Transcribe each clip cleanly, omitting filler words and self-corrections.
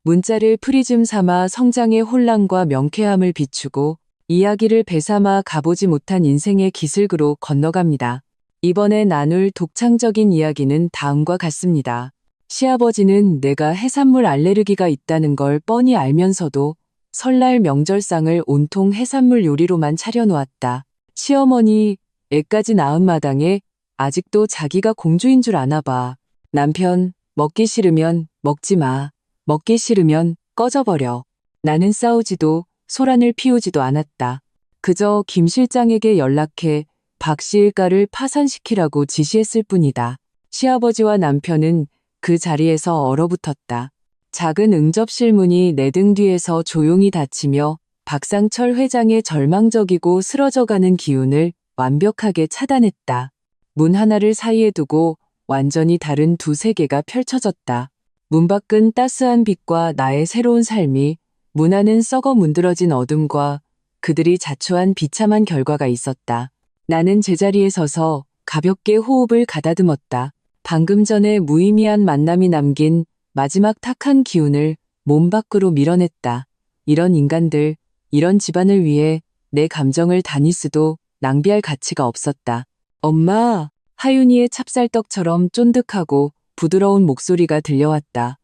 문자를 프리즘 삼아 성장의 혼란과 명쾌함을 비추고 이야기를 배삼아 가보지 못한 인생의 기슭으로 건너갑니다. 이번에 나눌 독창적인 이야기는 다음과 같습니다. 시아버지는 내가 해산물 알레르기가 있다는 걸 뻔히 알면서도 설날 명절상을 온통 해산물 요리로만 차려놓았다. 시어머니, 애까지 낳은 마당에 아직도 자기가 공주인 줄 아나 봐. 남편, 먹기 싫으면 먹지 마. 먹기 싫으면 꺼져버려. 나는 싸우지도 소란을 피우지도 않았다. 그저 김 실장에게 연락해 박 씨 일가를 파산시키라고 지시했을 뿐이다. 시아버지와 남편은 그 자리에서 얼어붙었다. 작은 응접실문이 내 등 뒤에서 조용히 닫히며 박상철 회장의 절망적이고 쓰러져가는 기운을 완벽하게 차단했다. 문 하나를 사이에 두고 완전히 다른 두 세계가 펼쳐졌다. 문 밖은 따스한 빛과 나의 새로운 삶이, 문 안은 썩어 문드러진 어둠과 그들이 자초한 비참한 결과가 있었다. 나는 제자리에 서서 가볍게 호흡을 가다듬었다. 방금 전에 무의미한 만남이 남긴 마지막 탁한 기운을 몸 밖으로 밀어냈다. 이런 인간들, 이런 집안을 위해 내 감정을 다니스도 낭비할 가치가 없었다. 엄마, 하윤이의 찹쌀떡처럼 쫀득하고 부드러운 목소리가 들려왔다.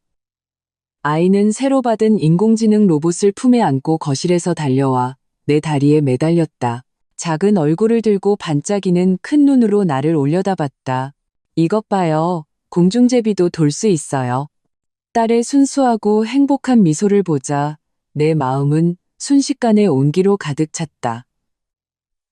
아이는 새로 받은 인공지능 로봇을 품에 안고 거실에서 달려와 내 다리에 매달렸다. 작은 얼굴을 들고 반짝이는 큰 눈으로 나를 올려다봤다. 이것 봐요. 공중제비도 돌 수 있어요. 딸의 순수하고 행복한 미소를 보자 내 마음은 순식간에 온기로 가득 찼다.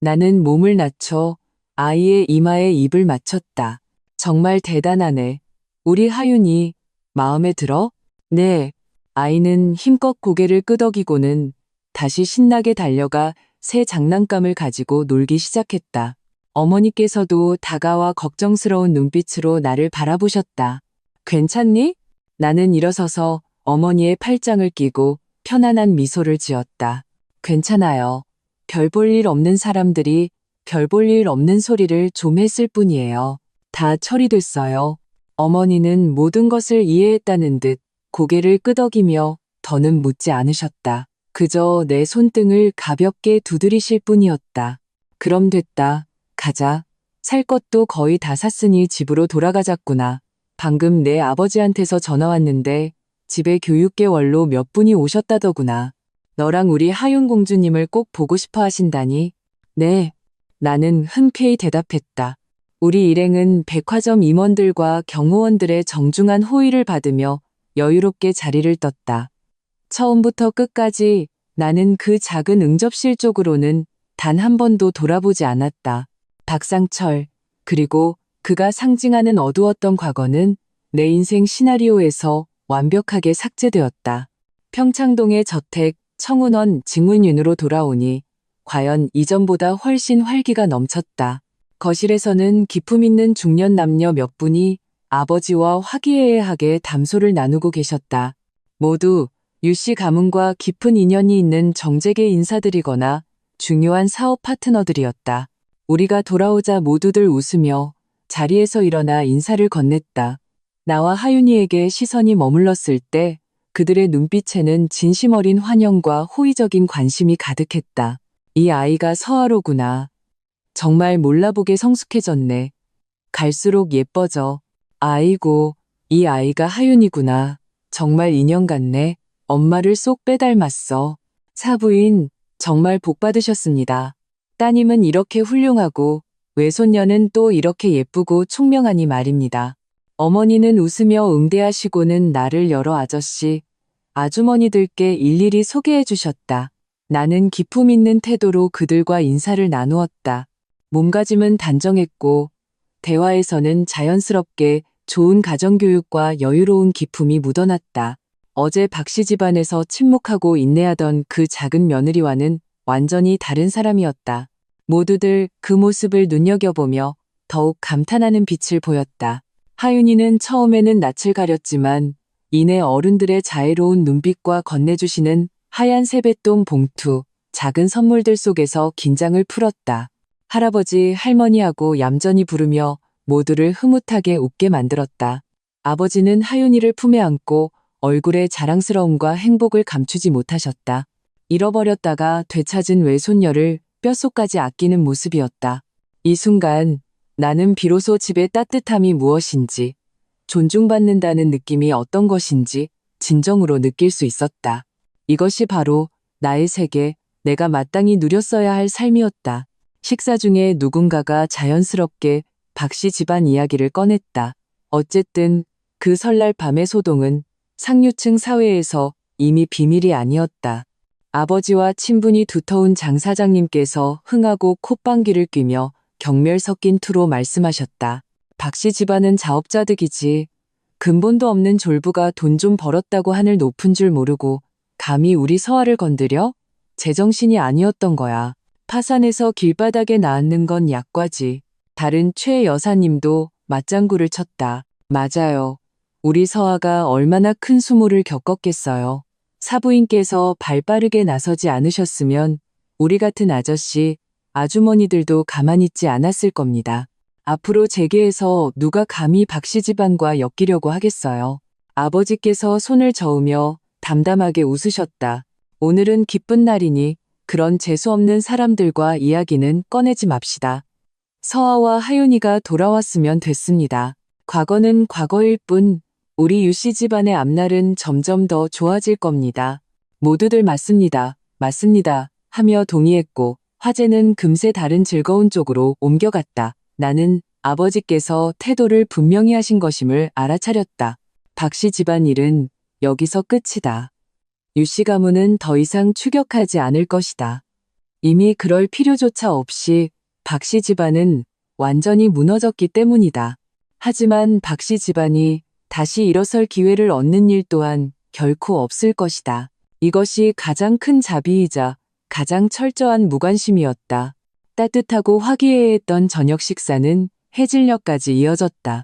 나는 몸을 낮춰 아이의 이마에 입을 맞췄다. 정말 대단하네. 우리 하윤이 마음에 들어? 네. 아이는 힘껏 고개를 끄덕이고는 다시 신나게 달려가 새 장난감을 가지고 놀기 시작했다. 어머니께서도 다가와 걱정스러운 눈빛으로 나를 바라보셨다. 괜찮니? 나는 일어서서 어머니의 팔짱을 끼고 편안한 미소를 지었다. 괜찮아요. 별 볼 일 없는 사람들이 별 볼 일 없는 소리를 좀 했을 뿐이에요. 다 처리됐어요. 어머니는 모든 것을 이해했다는 듯 고개를 끄덕이며 더는 묻지 않으셨다. 그저 내 손등을 가볍게 두드리실 뿐이었다. 그럼 됐다. 가자. 살 것도 거의 다 샀으니 집으로 돌아가자꾸나. 방금 내 아버지한테서 전화 왔는데 집에 교육개월로 몇 분이 오셨다더구나. 너랑 우리 하윤 공주님을 꼭 보고 싶어 하신다니. 네. 나는 흔쾌히 대답했다. 우리 일행은 백화점 임원들과 경호원들의 정중한 호의를 받으며 여유롭게 자리를 떴다. 처음부터 끝까지 나는 그 작은 응접실 쪽으로는 단 한 번도 돌아보지 않았다. 박상철, 그리고 그가 상징하는 어두웠던 과거는 내 인생 시나리오에서 완벽하게 삭제되었다. 평창동의 저택, 청운원 직문윤으로 돌아오니 과연 이전보다 훨씬 활기가 넘쳤다. 거실에서는 기품 있는 중년 남녀 몇 분이 아버지와 화기애애하게 담소를 나누고 계셨다. 모두 유씨 가문과 깊은 인연이 있는 정재계 인사들이거나 중요한 사업 파트너들이었다. 우리가 돌아오자 모두들 웃으며 자리에서 일어나 인사를 건넸다. 나와 하윤이에게 시선이 머물렀을 때 그들의 눈빛에는 진심 어린 환영과 호의적인 관심이 가득했다. 이 아이가 서아로구나. 정말 몰라보게 성숙해졌네. 갈수록 예뻐져. 아이고, 이 아이가 하윤이구나. 정말 인형 같네. 엄마를 쏙 빼닮았어. 사부인, 정말 복 받으셨습니다. 따님은 이렇게 훌륭하고 외손녀는 또 이렇게 예쁘고 총명하니 말입니다. 어머니는 웃으며 응대하시고는 나를 여러 아저씨, 아주머니들께 일일이 소개해 주셨다. 나는 기품 있는 태도로 그들과 인사를 나누었다. 몸가짐은 단정했고 대화에서는 자연스럽게 좋은 가정교육과 여유로운 기품이 묻어났다. 어제 박씨 집안에서 침묵하고 인내하던 그 작은 며느리와는 완전히 다른 사람이었다. 모두들 그 모습을 눈여겨보며 더욱 감탄하는 빛을 보였다. 하윤이는 처음에는 낯을 가렸지만 이내 어른들의 자애로운 눈빛과 건네주시는 하얀 세뱃돈 봉투, 작은 선물들 속에서 긴장을 풀었다. 할아버지, 할머니하고 얌전히 부르며 모두를 흐뭇하게 웃게 만들었다. 아버지는 하윤이를 품에 안고 얼굴의 자랑스러움과 행복을 감추지 못하셨다. 잃어버렸다가 되찾은 외손녀를 뼛속까지 아끼는 모습이었다. 이 순간 나는 비로소 집의 따뜻함이 무엇인지, 존중받는다는 느낌이 어떤 것인지 진정으로 느낄 수 있었다. 이것이 바로 나의 세계, 내가 마땅히 누렸어야 할 삶이었다. 식사 중에 누군가가 자연스럽게 박씨 집안 이야기를 꺼냈다. 어쨌든 그 설날 밤의 소동은 상류층 사회에서 이미 비밀이 아니었다. 아버지와 친분이 두터운 장 사장님께서 흥하고 콧방귀를 뀌며 경멸 섞인 투로 말씀하셨다. 박씨 집안은 자업자득이지. 근본도 없는 졸부가 돈 좀 벌었다고 하늘 높은 줄 모르고 감히 우리 서아를 건드려? 제정신이 아니었던 거야. 파산해서 길바닥에 나앉는 건 약과지. 다른 최 여사님도 맞장구를 쳤다. 맞아요. 우리 서아가 얼마나 큰 수모를 겪었겠어요. 사부인께서 발빠르게 나서지 않으셨으면 우리 같은 아저씨, 아주머니들도 가만히 있지 않았을 겁니다. 앞으로 재계에서 누가 감히 박씨 집안과 엮이려고 하겠어요. 아버지께서 손을 저으며 담담하게 웃으셨다. 오늘은 기쁜 날이니 그런 재수없는 사람들과 이야기는 꺼내지 맙시다. 서아와 하윤이가 돌아왔으면 됐습니다. 과거는 과거일 뿐 우리 유씨 집안의 앞날은 점점 더 좋아질 겁니다. 모두들 맞습니다. 맞습니다. 하며 동의했고 화제는 금세 다른 즐거운 쪽으로 옮겨갔다. 나는 아버지께서 태도를 분명히 하신 것임을 알아차렸다. 박씨 집안 일은 여기서 끝이다. 유씨 가문은 더 이상 추격하지 않을 것이다. 이미 그럴 필요조차 없이 박씨 집안은 완전히 무너졌기 때문이다. 하지만 박씨 집안이 다시 일어설 기회를 얻는 일 또한 결코 없을 것이다. 이것이 가장 큰 자비이자 가장 철저한 무관심이었다. 따뜻하고 화기애애했던 저녁 식사는 해질녘까지 이어졌다.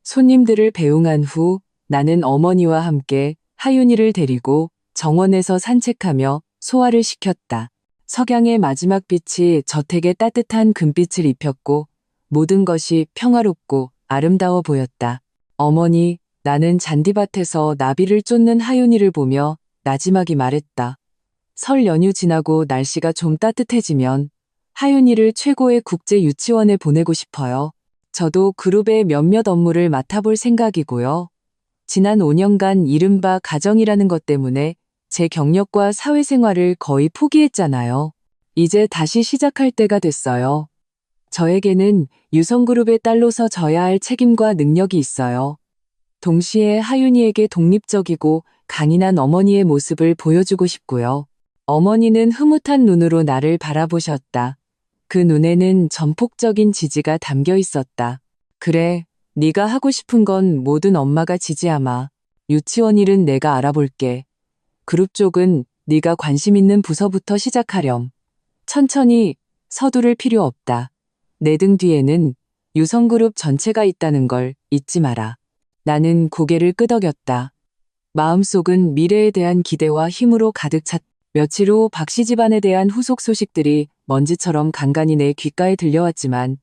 손님들을 배웅한 후 나는 어머니와 함께 하윤이를 데리고 정원에서 산책하며 소화를 시켰다. 석양의 마지막 빛이 저택에 따뜻한 금빛을 입혔고 모든 것이 평화롭고 아름다워 보였다. 어머니, 나는 잔디밭에서 나비를 쫓는 하윤이를 보며 나지막이 말했다. 설 연휴 지나고 날씨가 좀 따뜻해지면 하윤이를 최고의 국제 유치원에 보내고 싶어요. 저도 그룹의 몇몇 업무를 맡아볼 생각이고요. 지난 5년간 이른바 가정이라는 것 때문에 제 경력과 사회생활을 거의 포기했잖아요. 이제 다시 시작할 때가 됐어요. 저에게는 유성그룹의 딸로서 져야 할 책임과 능력이 있어요. 동시에 하윤이에게 독립적이고 강인한 어머니의 모습을 보여주고 싶고요. 어머니는 흐뭇한 눈으로 나를 바라보셨다. 그 눈에는 전폭적인 지지가 담겨 있었다. 그래, 네가 하고 싶은 건 뭐든 엄마가 지지하마. 유치원 일은 내가 알아볼게. 그룹 쪽은 네가 관심 있는 부서부터 시작하렴. 천천히, 서두를 필요 없다. 내 등 뒤에는 유성그룹 전체가 있다는 걸 잊지 마라. 나는 고개를 끄덕였다. 마음속은 미래에 대한 기대와 힘으로 가득 찼다. 며칠 후 박씨 집안에 대한 후속 소식들이 먼지처럼 간간히 내 귓가에 들려왔지만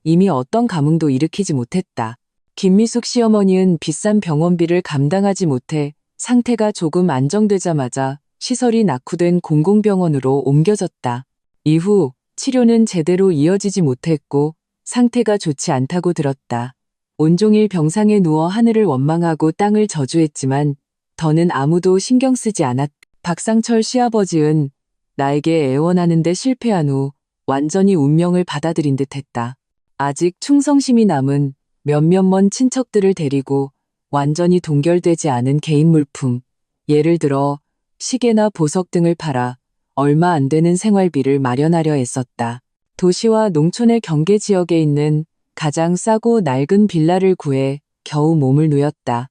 이미 어떤 감흥도 일으키지 못했다. 김미숙 시어머니는 비싼 병원비를 감당하지 못해 상태가 조금 안정되자마자 시설이 낙후된 공공병원으로 옮겨졌다. 이후 치료는 제대로 이어지지 못했고 상태가 좋지 않다고 들었다. 온종일 병상에 누워 하늘을 원망하고 땅을 저주했지만 더는 아무도 신경 쓰지 않았다. 박상철 시아버지는 나에게 애원하는데 실패한 후 완전히 운명을 받아들인 듯했다. 아직 충성심이 남은 몇몇 먼 친척들을 데리고 완전히 동결되지 않은 개인 물품, 예를 들어 시계나 보석 등을 팔아 얼마 안 되는 생활비를 마련하려 애썼다. 도시와 농촌의 경계 지역에 있는 가장 싸고 낡은 빌라를 구해 겨우 몸을 누였다.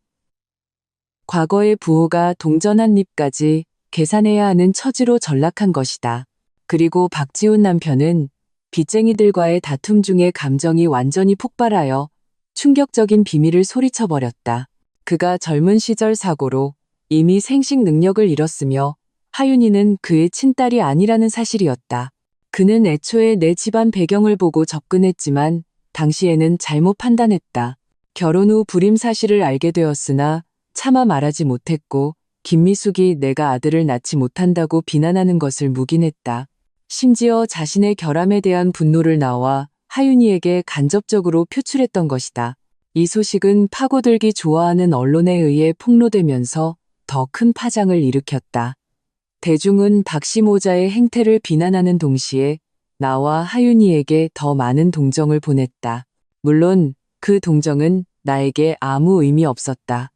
과거의 부호가 동전 한 입까지 계산해야 하는 처지로 전락한 것이다. 그리고 박지훈 남편은 빚쟁이들과의 다툼 중에 감정이 완전히 폭발하여 충격적인 비밀을 소리쳐버렸다. 그가 젊은 시절 사고로 이미 생식 능력을 잃었으며 하윤이는 그의 친딸이 아니라는 사실이었다. 그는 애초에 내 집안 배경을 보고 접근했지만 당시에는 잘못 판단했다. 결혼 후 불임 사실을 알게 되었으나 차마 말하지 못했고 김미숙이 내가 아들을 낳지 못한다고 비난하는 것을 묵인했다. 심지어 자신의 결함에 대한 분노를 나와 하윤이에게 간접적으로 표출했던 것이다. 이 소식은 파고들기 좋아하는 언론에 의해 폭로되면서 더 큰 파장을 일으켰다. 대중은 박씨 모자의 행태를 비난하는 동시에 나와 하윤이에게 더 많은 동정을 보냈다. 물론 그 동정은 나에게 아무 의미 없었다.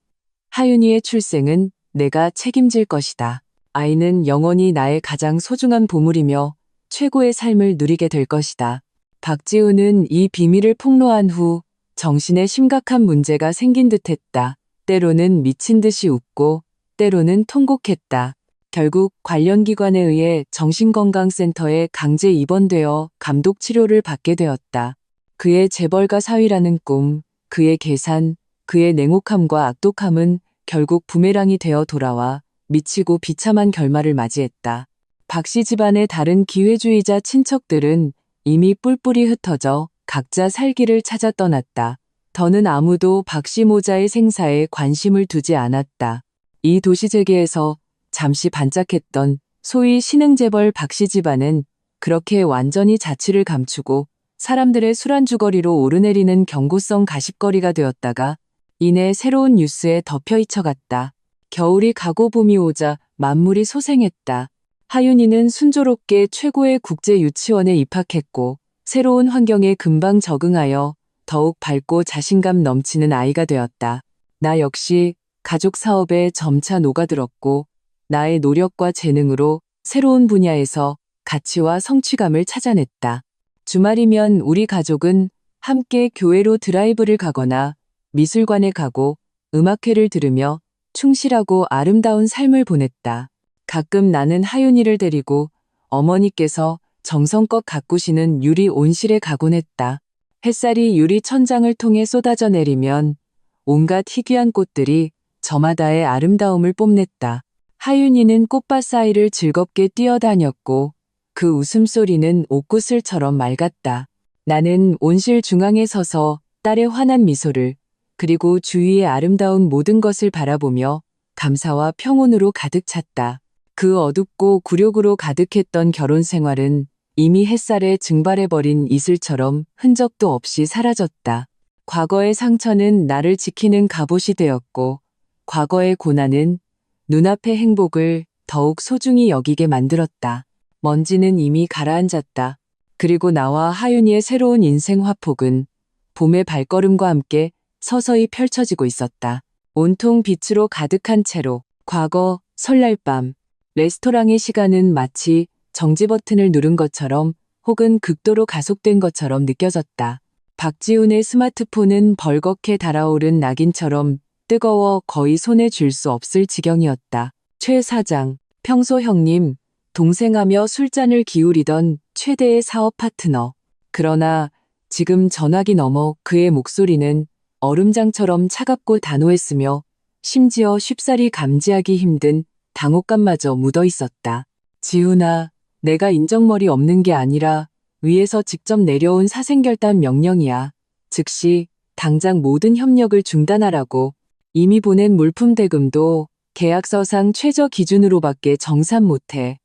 하윤이의 출생은 내가 책임질 것이다. 아이는 영원히 나의 가장 소중한 보물이며 최고의 삶을 누리게 될 것이다. 박지훈은 이 비밀을 폭로한 후 정신에 심각한 문제가 생긴 듯했다. 때로는 미친 듯이 웃고 때로는 통곡했다. 결국 관련 기관에 의해 정신건강센터에 강제 입원되어 감독 치료를 받게 되었다. 그의 재벌가 사위라는 꿈, 그의 계산, 그의 냉혹함과 악독함은 결국 부메랑이 되어 돌아와 미치고 비참한 결말을 맞이했다. 박씨 집안의 다른 기회주의자 친척들은 이미 뿔뿔이 흩어져 각자 살 길을 찾아 떠났다. 더는 아무도 박씨 모자의 생사에 관심을 두지 않았다. 이 도시재계에서 잠시 반짝했던 소위 신흥재벌 박씨 집안은 그렇게 완전히 자취를 감추고 사람들의 술안주거리로 오르내리는 경고성 가십거리가 되었다가 이내 새로운 뉴스에 덮여 잊혀갔다. 겨울이 가고 봄이 오자 만물이 소생했다. 하윤이는 순조롭게 최고의 국제 유치원에 입학했고 새로운 환경에 금방 적응하여 더욱 밝고 자신감 넘치는 아이가 되었다. 나 역시 가족 사업에 점차 녹아들었고 나의 노력과 재능으로 새로운 분야에서 가치와 성취감을 찾아냈다. 주말이면 우리 가족은 함께 교회로 드라이브를 가거나 미술관에 가고 음악회를 들으며 충실하고 아름다운 삶을 보냈다. 가끔 나는 하윤이를 데리고 어머니께서 정성껏 가꾸시는 유리 온실에 가곤 했다. 햇살이 유리 천장을 통해 쏟아져 내리면 온갖 희귀한 꽃들이 저마다의 아름다움을 뽐냈다. 하윤이는 꽃밭 사이를 즐겁게 뛰어다녔고 그 웃음소리는 옥구슬처럼 맑았다. 나는 온실 중앙에 서서 딸의 환한 미소를 그리고 주위의 아름다운 모든 것을 바라보며 감사와 평온으로 가득 찼다. 그 어둡고 굴욕으로 가득했던 결혼 생활은 이미 햇살에 증발해버린 이슬처럼 흔적도 없이 사라졌다. 과거의 상처는 나를 지키는 갑옷이 되었고 과거의 고난은 눈앞의 행복을 더욱 소중히 여기게 만들었다. 먼지는 이미 가라앉았다. 그리고 나와 하윤이의 새로운 인생 화폭은 봄의 발걸음과 함께 서서히 펼쳐지고 있었다. 온통 빛으로 가득한 채로 과거, 설날 밤, 레스토랑의 시간은 마치 정지 버튼을 누른 것처럼 혹은 극도로 가속된 것처럼 느껴졌다. 박지훈의 스마트폰은 벌겋게 달아오른 낙인처럼 뜨거워 거의 손에 쥘 수 없을 지경이었다. 최 사장, 평소 형님, 동생하며 술잔을 기울이던 최대의 사업 파트너. 그러나 지금 전화기 너머 그의 목소리는 얼음장처럼 차갑고 단호했으며 심지어 쉽사리 감지하기 힘든 당혹감마저 묻어 있었다. 지훈아, 내가 인정머리 없는 게 아니라 위에서 직접 내려온 사생결단 명령이야. 즉시 당장 모든 협력을 중단하라고. 이미 보낸 물품 대금도 계약서상 최저 기준으로밖에 정산 못해.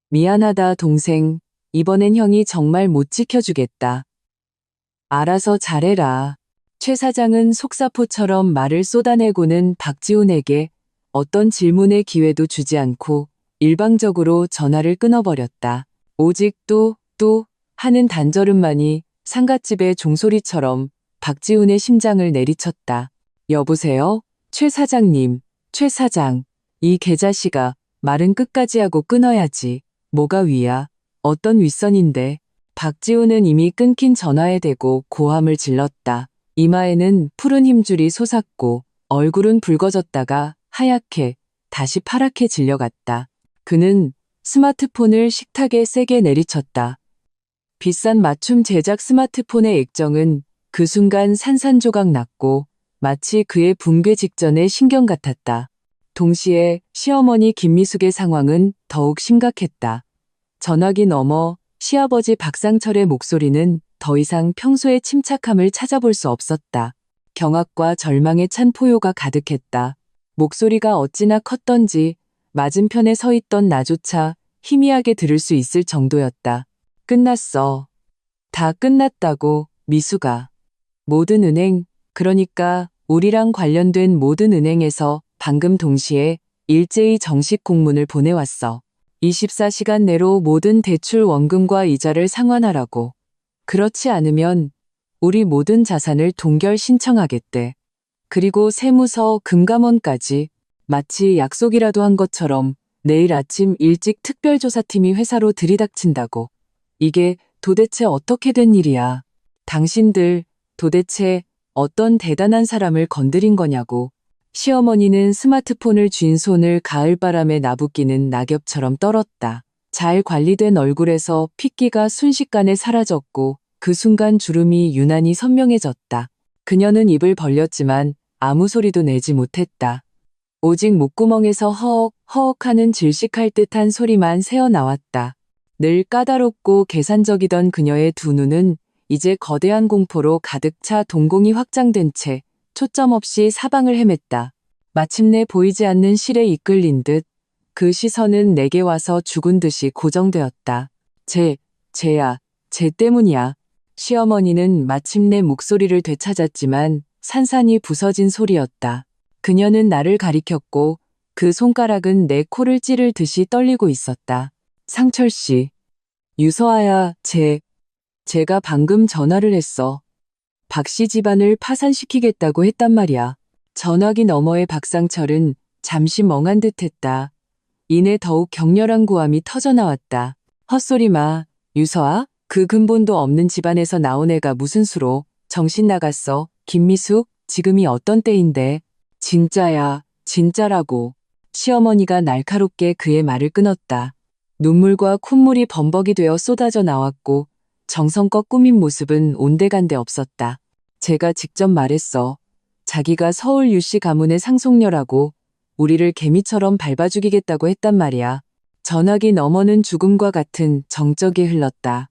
미안하다 동생. 이번엔 형이 정말 못 지켜주겠다. 알아서 잘해라. 최 사장은 속사포처럼 말을 쏟아내고는 박지훈에게 어떤 질문의 기회도 주지 않고 일방적으로 전화를 끊어버렸다. 오직 또 하는 단절음만이 상갓집의 종소리처럼 박지훈의 심장을 내리쳤다. 여보세요? 최 사장님, 최 사장. 이 개자식아, 말은 끝까지 하고 끊어야지. 뭐가 위야? 어떤 윗선인데? 박지훈은 이미 끊긴 전화에 대고 고함을 질렀다. 이마에는 푸른 힘줄이 솟았고 얼굴은 붉어졌다가 하얗게 다시 파랗게 질려갔다. 그는 스마트폰을 식탁에 세게 내리쳤다. 비싼 맞춤 제작 스마트폰의 액정은 그 순간 산산조각 났고 마치 그의 붕괴 직전의 신경 같았다. 동시에 시어머니 김미숙의 상황은 더욱 심각했다. 전화기 너머 시아버지 박상철의 목소리는 더 이상 평소의 침착함을 찾아볼 수 없었다. 경악과 절망에 찬 포효가 가득했다. 목소리가 어찌나 컸던지 맞은편에 서 있던 나조차 희미하게 들을 수 있을 정도였다. 끝났어. 다 끝났다고, 미수가. 모든 은행, 그러니까 우리랑 관련된 모든 은행에서 방금 동시에 일제히 정식 공문을 보내왔어. 24시간 내로 모든 대출 원금과 이자를 상환하라고. 그렇지 않으면 우리 모든 자산을 동결 신청하겠대. 그리고 세무서 금감원까지 마치 약속이라도 한 것처럼 내일 아침 일찍 특별조사팀이 회사로 들이닥친다고. 이게 도대체 어떻게 된 일이야. 당신들 도대체 어떤 대단한 사람을 건드린 거냐고. 시어머니는 스마트폰을 쥔 손을 가을바람에 나부끼는 낙엽처럼 떨었다. 잘 관리된 얼굴에서 핏기가 순식간에 사라졌고 그 순간 주름이 유난히 선명해졌다. 그녀는 입을 벌렸지만 아무 소리도 내지 못했다. 오직 목구멍에서 허헉 허헉하는 질식할 듯한 소리만 새어나왔다. 늘 까다롭고 계산적이던 그녀의 두 눈은 이제 거대한 공포로 가득 차 동공이 확장된 채 초점 없이 사방을 헤맸다. 마침내 보이지 않는 실에 이끌린 듯 그 시선은 내게 와서 죽은 듯이 고정되었다. 쟤야, 쟤 때문이야. 시어머니는 마침내 목소리를 되찾았지만 산산이 부서진 소리였다. 그녀는 나를 가리켰고 그 손가락은 내 코를 찌를 듯이 떨리고 있었다. 상철 씨. 유서아야, 제가 방금 전화를 했어. 박 씨 집안을 파산시키겠다고 했단 말이야. 전화기 너머의 박상철은 잠시 멍한 듯 했다. 이내 더욱 격렬한 고함이 터져나왔다. 헛소리 마, 유서아? 그 근본도 없는 집안에서 나온 애가 무슨 수로. 정신 나갔어. 김미숙, 지금이 어떤 때인데. 진짜야, 진짜라고. 시어머니가 날카롭게 그의 말을 끊었다. 눈물과 콧물이 범벅이 되어 쏟아져 나왔고 정성껏 꾸민 모습은 온데간데 없었다. 제가 직접 말했어. 자기가 서울 유씨 가문의 상속녀라고 우리를 개미처럼 밟아 죽이겠다고 했단 말이야. 전화기 너머는 죽음과 같은 정적이 흘렀다.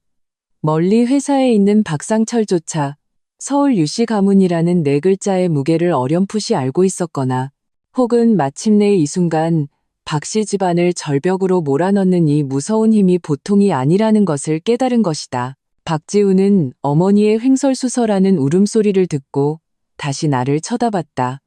멀리 회사에 있는 박상철조차 서울 유씨 가문이라는 네 글자의 무게를 어렴풋이 알고 있었거나 혹은 마침내 이 순간 박 씨 집안을 절벽으로 몰아넣는 이 무서운 힘이 보통이 아니라는 것을 깨달은 것이다. 박지우는 어머니의 횡설수설하는 울음소리를 듣고 다시 나를 쳐다봤다.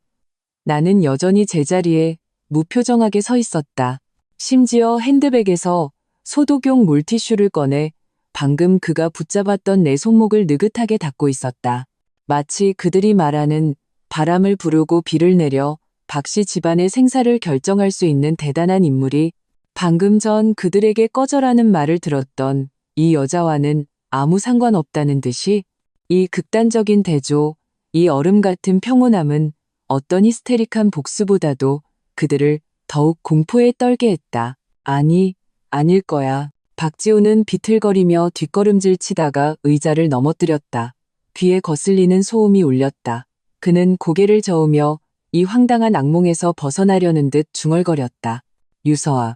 나는 여전히 제자리에 무표정하게 서 있었다. 심지어 핸드백에서 소독용 물티슈를 꺼내 방금 그가 붙잡았던 내 손목을 느긋하게 닦고 있었다. 마치 그들이 말하는 바람을 부르고 비를 내려 박 씨 집안의 생사를 결정할 수 있는 대단한 인물이 방금 전 그들에게 꺼져라는 말을 들었던 이 여자와는 아무 상관없다는 듯이 이 극단적인 대조, 이 얼음 같은 평온함은 어떤 히스테릭한 복수보다도 그들을 더욱 공포에 떨게 했다. 아니, 아닐 거야. 박지우는 비틀거리며 뒷걸음질 치다가 의자를 넘어뜨렸다. 귀에 거슬리는 소음이 울렸다. 그는 고개를 저으며 이 황당한 악몽에서 벗어나려는 듯 중얼거렸다. 유서아,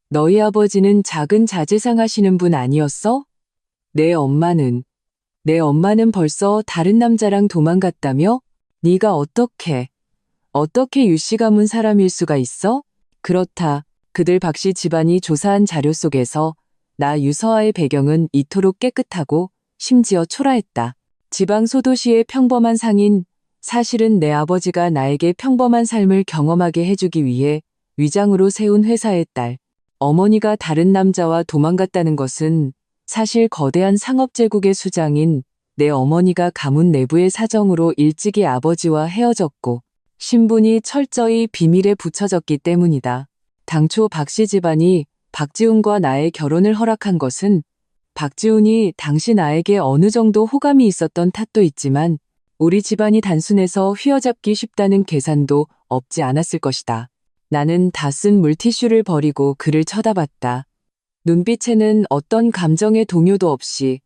너희 아버지는 작은 자제상 하시는 분 아니었어? 내 엄마는 벌써 다른 남자랑 도망갔다며? 네가 어떻게 유씨 가문 사람일 수가 있어? 그렇다. 그들 박씨 집안이 조사한 자료 속에서 나 유서아의 배경은 이토록 깨끗하고 심지어 초라했다. 지방 소도시의 평범한 상인, 사실은 내 아버지가 나에게 평범한 삶을 경험하게 해주기 위해 위장으로 세운 회사의 딸. 어머니가 다른 남자와 도망갔다는 것은 사실 거대한 상업제국의 수장인 내 어머니가 가문 내부의 사정으로 일찍이 아버지와 헤어졌고 신분이 철저히 비밀에 붙여졌기 때문이다. 당초 박씨 집안이 박지훈과 나의 결혼을 허락한 것은 박지훈이 당시 나에게 어느 정도 호감이 있었던 탓도 있지만 우리 집안이 단순해서 휘어잡기 쉽다는 계산도 없지 않았을 것이다. 나는 다 쓴 물티슈를 버리고 그를 쳐다봤다. 눈빛에는 어떤 감정의 동요도 없이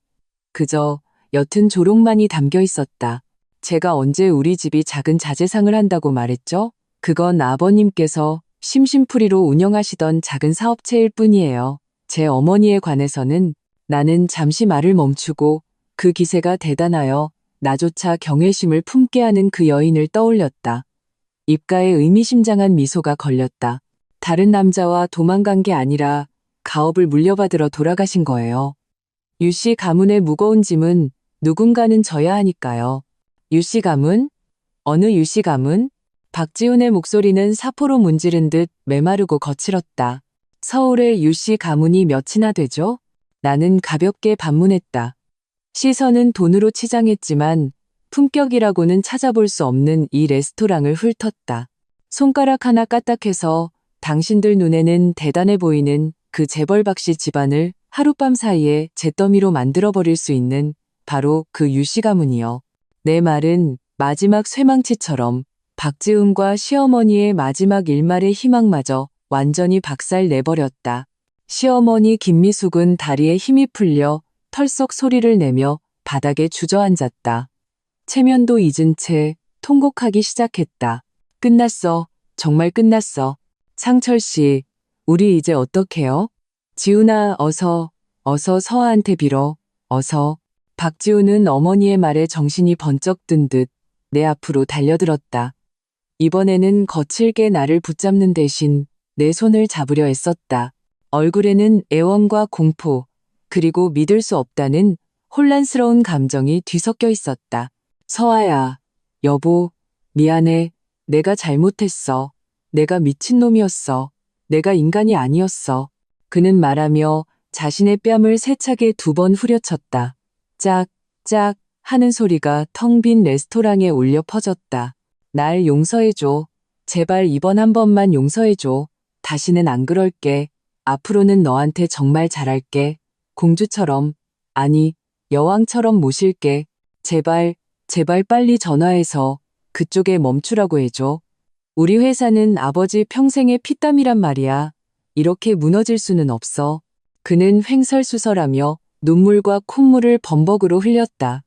그저 옅은 조롱만이 담겨 있었다. 제가 언제 우리 집이 작은 자제상을 한다고 말했죠? 그건 아버님께서 심심풀이로 운영하시던 작은 사업체일 뿐이에요. 제 어머니에 관해서는 나는 잠시 말을 멈추고 그 기세가 대단하여 나조차 경외심을 품게 하는 그 여인을 떠올렸다. 입가에 의미심장한 미소가 걸렸다. 다른 남자와 도망간 게 아니라 가업을 물려받으러 돌아가신 거예요. 유씨 가문의 무거운 짐은 누군가는 져야 하니까요. 유씨 가문? 어느 유씨 가문? 박지훈의 목소리는 사포로 문지른 듯 메마르고 거칠었다. 서울의 유씨 가문이 몇이나 되죠? 나는 가볍게 반문했다. 시선은 돈으로 치장했지만 품격이라고는 찾아볼 수 없는 이 레스토랑을 훑었다. 손가락 하나 까딱해서 당신들 눈에는 대단해 보이는 그 재벌박씨 집안을 하룻밤 사이에 잿더미로 만들어버릴 수 있는 바로 그 유씨 가문이요. 내 말은 마지막 쇠망치처럼 박지훈과 시어머니의 마지막 일말의 희망마저 완전히 박살내버렸다. 시어머니 김미숙은 다리에 힘이 풀려 털썩 소리를 내며 바닥에 주저앉았다. 체면도 잊은 채 통곡하기 시작했다. 끝났어. 정말 끝났어. 상철 씨, 우리 이제 어떡해요? 지훈아, 어서 서아한테 빌어. 어서. 박지훈은 어머니의 말에 정신이 번쩍 든 듯 내 앞으로 달려들었다. 이번에는 거칠게 나를 붙잡는 대신 내 손을 잡으려 애썼다. 얼굴에는 애원과 공포, 그리고 믿을 수 없다는 혼란스러운 감정이 뒤섞여 있었다. 서아야, 여보, 미안해. 내가 잘못했어. 내가 미친놈이었어. 내가 인간이 아니었어. 그는 말하며 자신의 뺨을 세차게 2번 후려쳤다. 짝, 짝 하는 소리가 텅 빈 레스토랑에 울려 퍼졌다. 날 용서해줘. 제발 이번 한 번만 용서해줘. 다시는 안 그럴게. 앞으로는 너한테 정말 잘할게. 공주처럼, 아니, 여왕처럼 모실게. 제발 빨리 전화해서 그쪽에 멈추라고 해줘. 우리 회사는 아버지 평생의 피땀이란 말이야. 이렇게 무너질 수는 없어. 그는 횡설수설하며 눈물과 콧물을 범벅으로 흘렸다.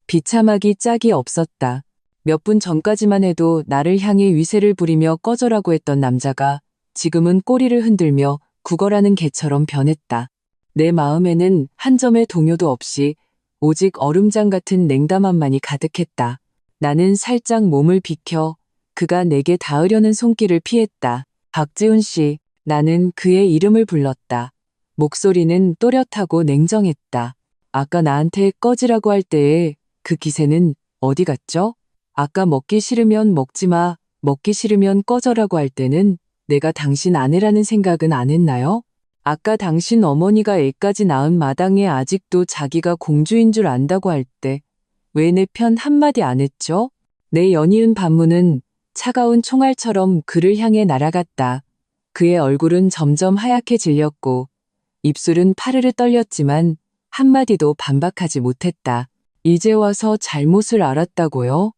비참하기 짝이 없었다. 몇 분 전까지만 해도 나를 향해 위세를 부리며 꺼져라고 했던 남자가 지금은 꼬리를 흔들며 구걸하는 개처럼 변했다. 내 마음에는 한 점의 동요도 없이 오직 얼음장 같은 냉담함만이 가득했다. 나는 살짝 몸을 비켜 그가 내게 닿으려는 손길을 피했다. 박지훈 씨, 나는 그의 이름을 불렀다. 목소리는 또렷하고 냉정했다. 아까 나한테 꺼지라고 할 때의 그 기세는 어디 갔죠? 아까 먹기 싫으면 먹지 마, 먹기 싫으면 꺼져라고 할 때는 내가 당신 아내라는 생각은 안 했나요? 아까 당신 어머니가 애까지 낳은 마당에 아직도 자기가 공주인 줄 안다고 할 때 왜 내 편 한마디 안 했죠? 내 연이은 반문은 차가운 총알처럼 그를 향해 날아갔다. 그의 얼굴은 점점 하얗게 질렸고 입술은 파르르 떨렸지만 한마디도 반박하지 못했다. 이제 와서 잘못을 알았다고요?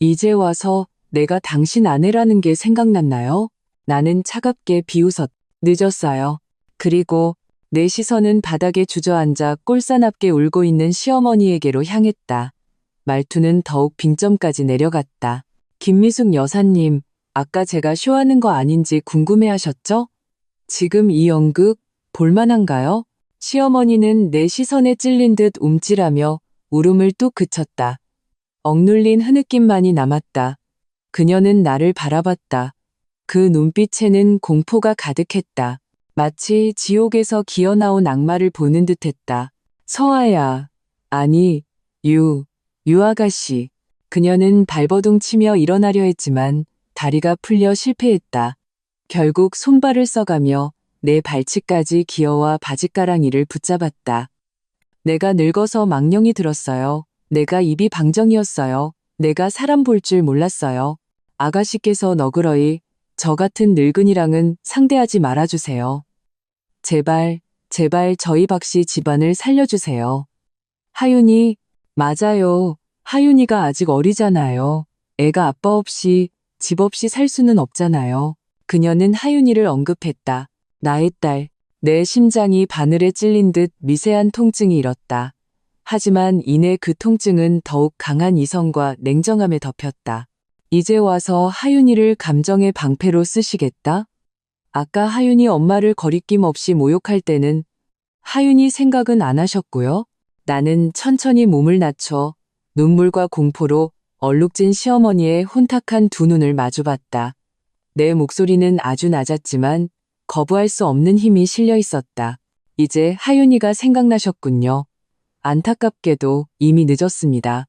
이제 와서 내가 당신 아내라는 게 생각났나요? 나는 차갑게 비웃었다. 늦었어요. 그리고 내 시선은 바닥에 주저앉아 꼴사납게 울고 있는 시어머니에게로 향했다. 말투는 더욱 빙점까지 내려갔다. 김미숙 여사님, 아까 제가 쇼하는 거 아닌지 궁금해하셨죠? 지금 이 연극 볼만한가요? 시어머니는 내 시선에 찔린 듯 움찔하며 울음을 뚝 그쳤다. 억눌린 흐느낌만이 남았다. 그녀는 나를 바라봤다. 그 눈빛에는 공포가 가득했다. 마치 지옥에서 기어나온 악마를 보는 듯했다. 서아야, 아니, 유 아가씨. 그녀는 발버둥 치며 일어나려 했지만 다리가 풀려 실패했다. 결국 손발을 써가며 내 발치까지 기어와 바짓가랑이를 붙잡았다. 내가 늙어서 망령이 들었어요. 내가 입이 방정이었어요. 내가 사람 볼 줄 몰랐어요. 아가씨께서 너그러이 저 같은 늙은이랑은 상대하지 말아주세요. 제발 저희 박씨 집안을 살려주세요. 하윤이, 맞아요. 하윤이가 아직 어리잖아요. 애가 아빠 없이, 집 없이 살 수는 없잖아요. 그녀는 하윤이를 언급했다. 나의 딸. 내 심장이 바늘에 찔린 듯 미세한 통증이 일었다. 하지만 이내 그 통증은 더욱 강한 이성과 냉정함에 덮였다. 이제 와서 하윤이를 감정의 방패로 쓰시겠다? 아까 하윤이 엄마를 거리낌 없이 모욕할 때는 하윤이 생각은 안 하셨고요. 나는 천천히 몸을 낮춰 눈물과 공포로 얼룩진 시어머니의 혼탁한 두 눈을 마주봤다. 내 목소리는 아주 낮았지만 거부할 수 없는 힘이 실려 있었다. 이제 하윤이가 생각나셨군요. 안타깝게도 이미 늦었습니다.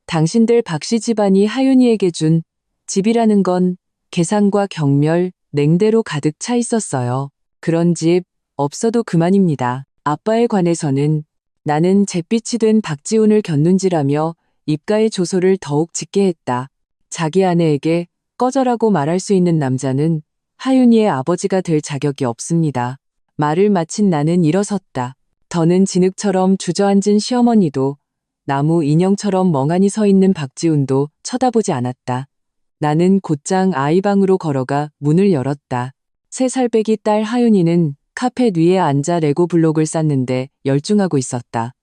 당신들 박씨 집안이 하윤이에게 준 집이라는 건 계산과 경멸, 냉대로 가득 차 있었어요. 그런 집 없어도 그만입니다. 아빠에 관해서는 나는 잿빛이 된 박지훈을 곁눈질하며 입가의 조소를 더욱 짙게 했다. 자기 아내에게 꺼져라고 말할 수 있는 남자는 하윤이의 아버지가 될 자격이 없습니다. 말을 마친 나는 일어섰다. 더는 진흙처럼 주저앉은 시어머니도 나무 인형처럼 멍하니 서 있는 박지훈도 쳐다보지 않았다. 나는 곧장 아이 방으로 걸어가 문을 열었다. 3살배기 딸 하윤이는 카펫 위에 앉아 레고 블록을 쌓는데 열중하고 있었다.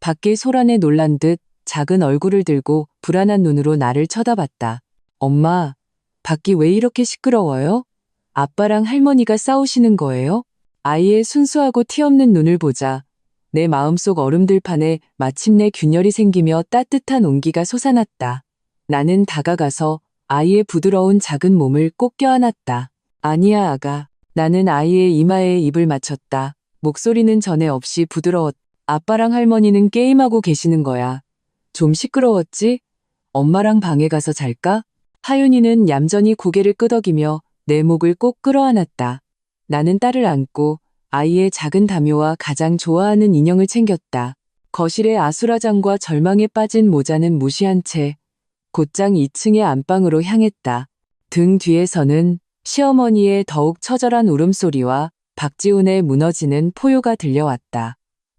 밖에 소란에 놀란 듯 작은 얼굴을 들고 불안한 눈으로 나를 쳐다봤다. 엄마, 밖이 왜 이렇게 시끄러워요? 아빠랑 할머니가 싸우시는 거예요? 아이의 순수하고 티없는 눈을 보자 내 마음속 얼음들판에 마침내 균열이 생기며 따뜻한 온기가 솟아났다. 나는 다가가서 아이의 부드러운 작은 몸을 꼭 껴안았다. 아니야, 아가. 나는 아이의 이마에 입을 맞췄다. 목소리는 전에 없이 부드러웠다. 아빠랑 할머니는 게임하고 계시는 거야. 좀 시끄러웠지? 엄마랑 방에 가서 잘까? 하윤이는 얌전히 고개를 끄덕이며 내 목을 꼭 끌어안았다. 나는 딸을 안고 아이의 작은 다묘와 가장 좋아하는 인형을 챙겼다. 거실의 아수라장과 절망에 빠진 모자는 무시한 채 곧장 2층의 안방으로 향했다. 등 뒤에서는 시어머니의 더욱 처절한 울음소리와 박지훈의 무너지는 포효가 들려왔다.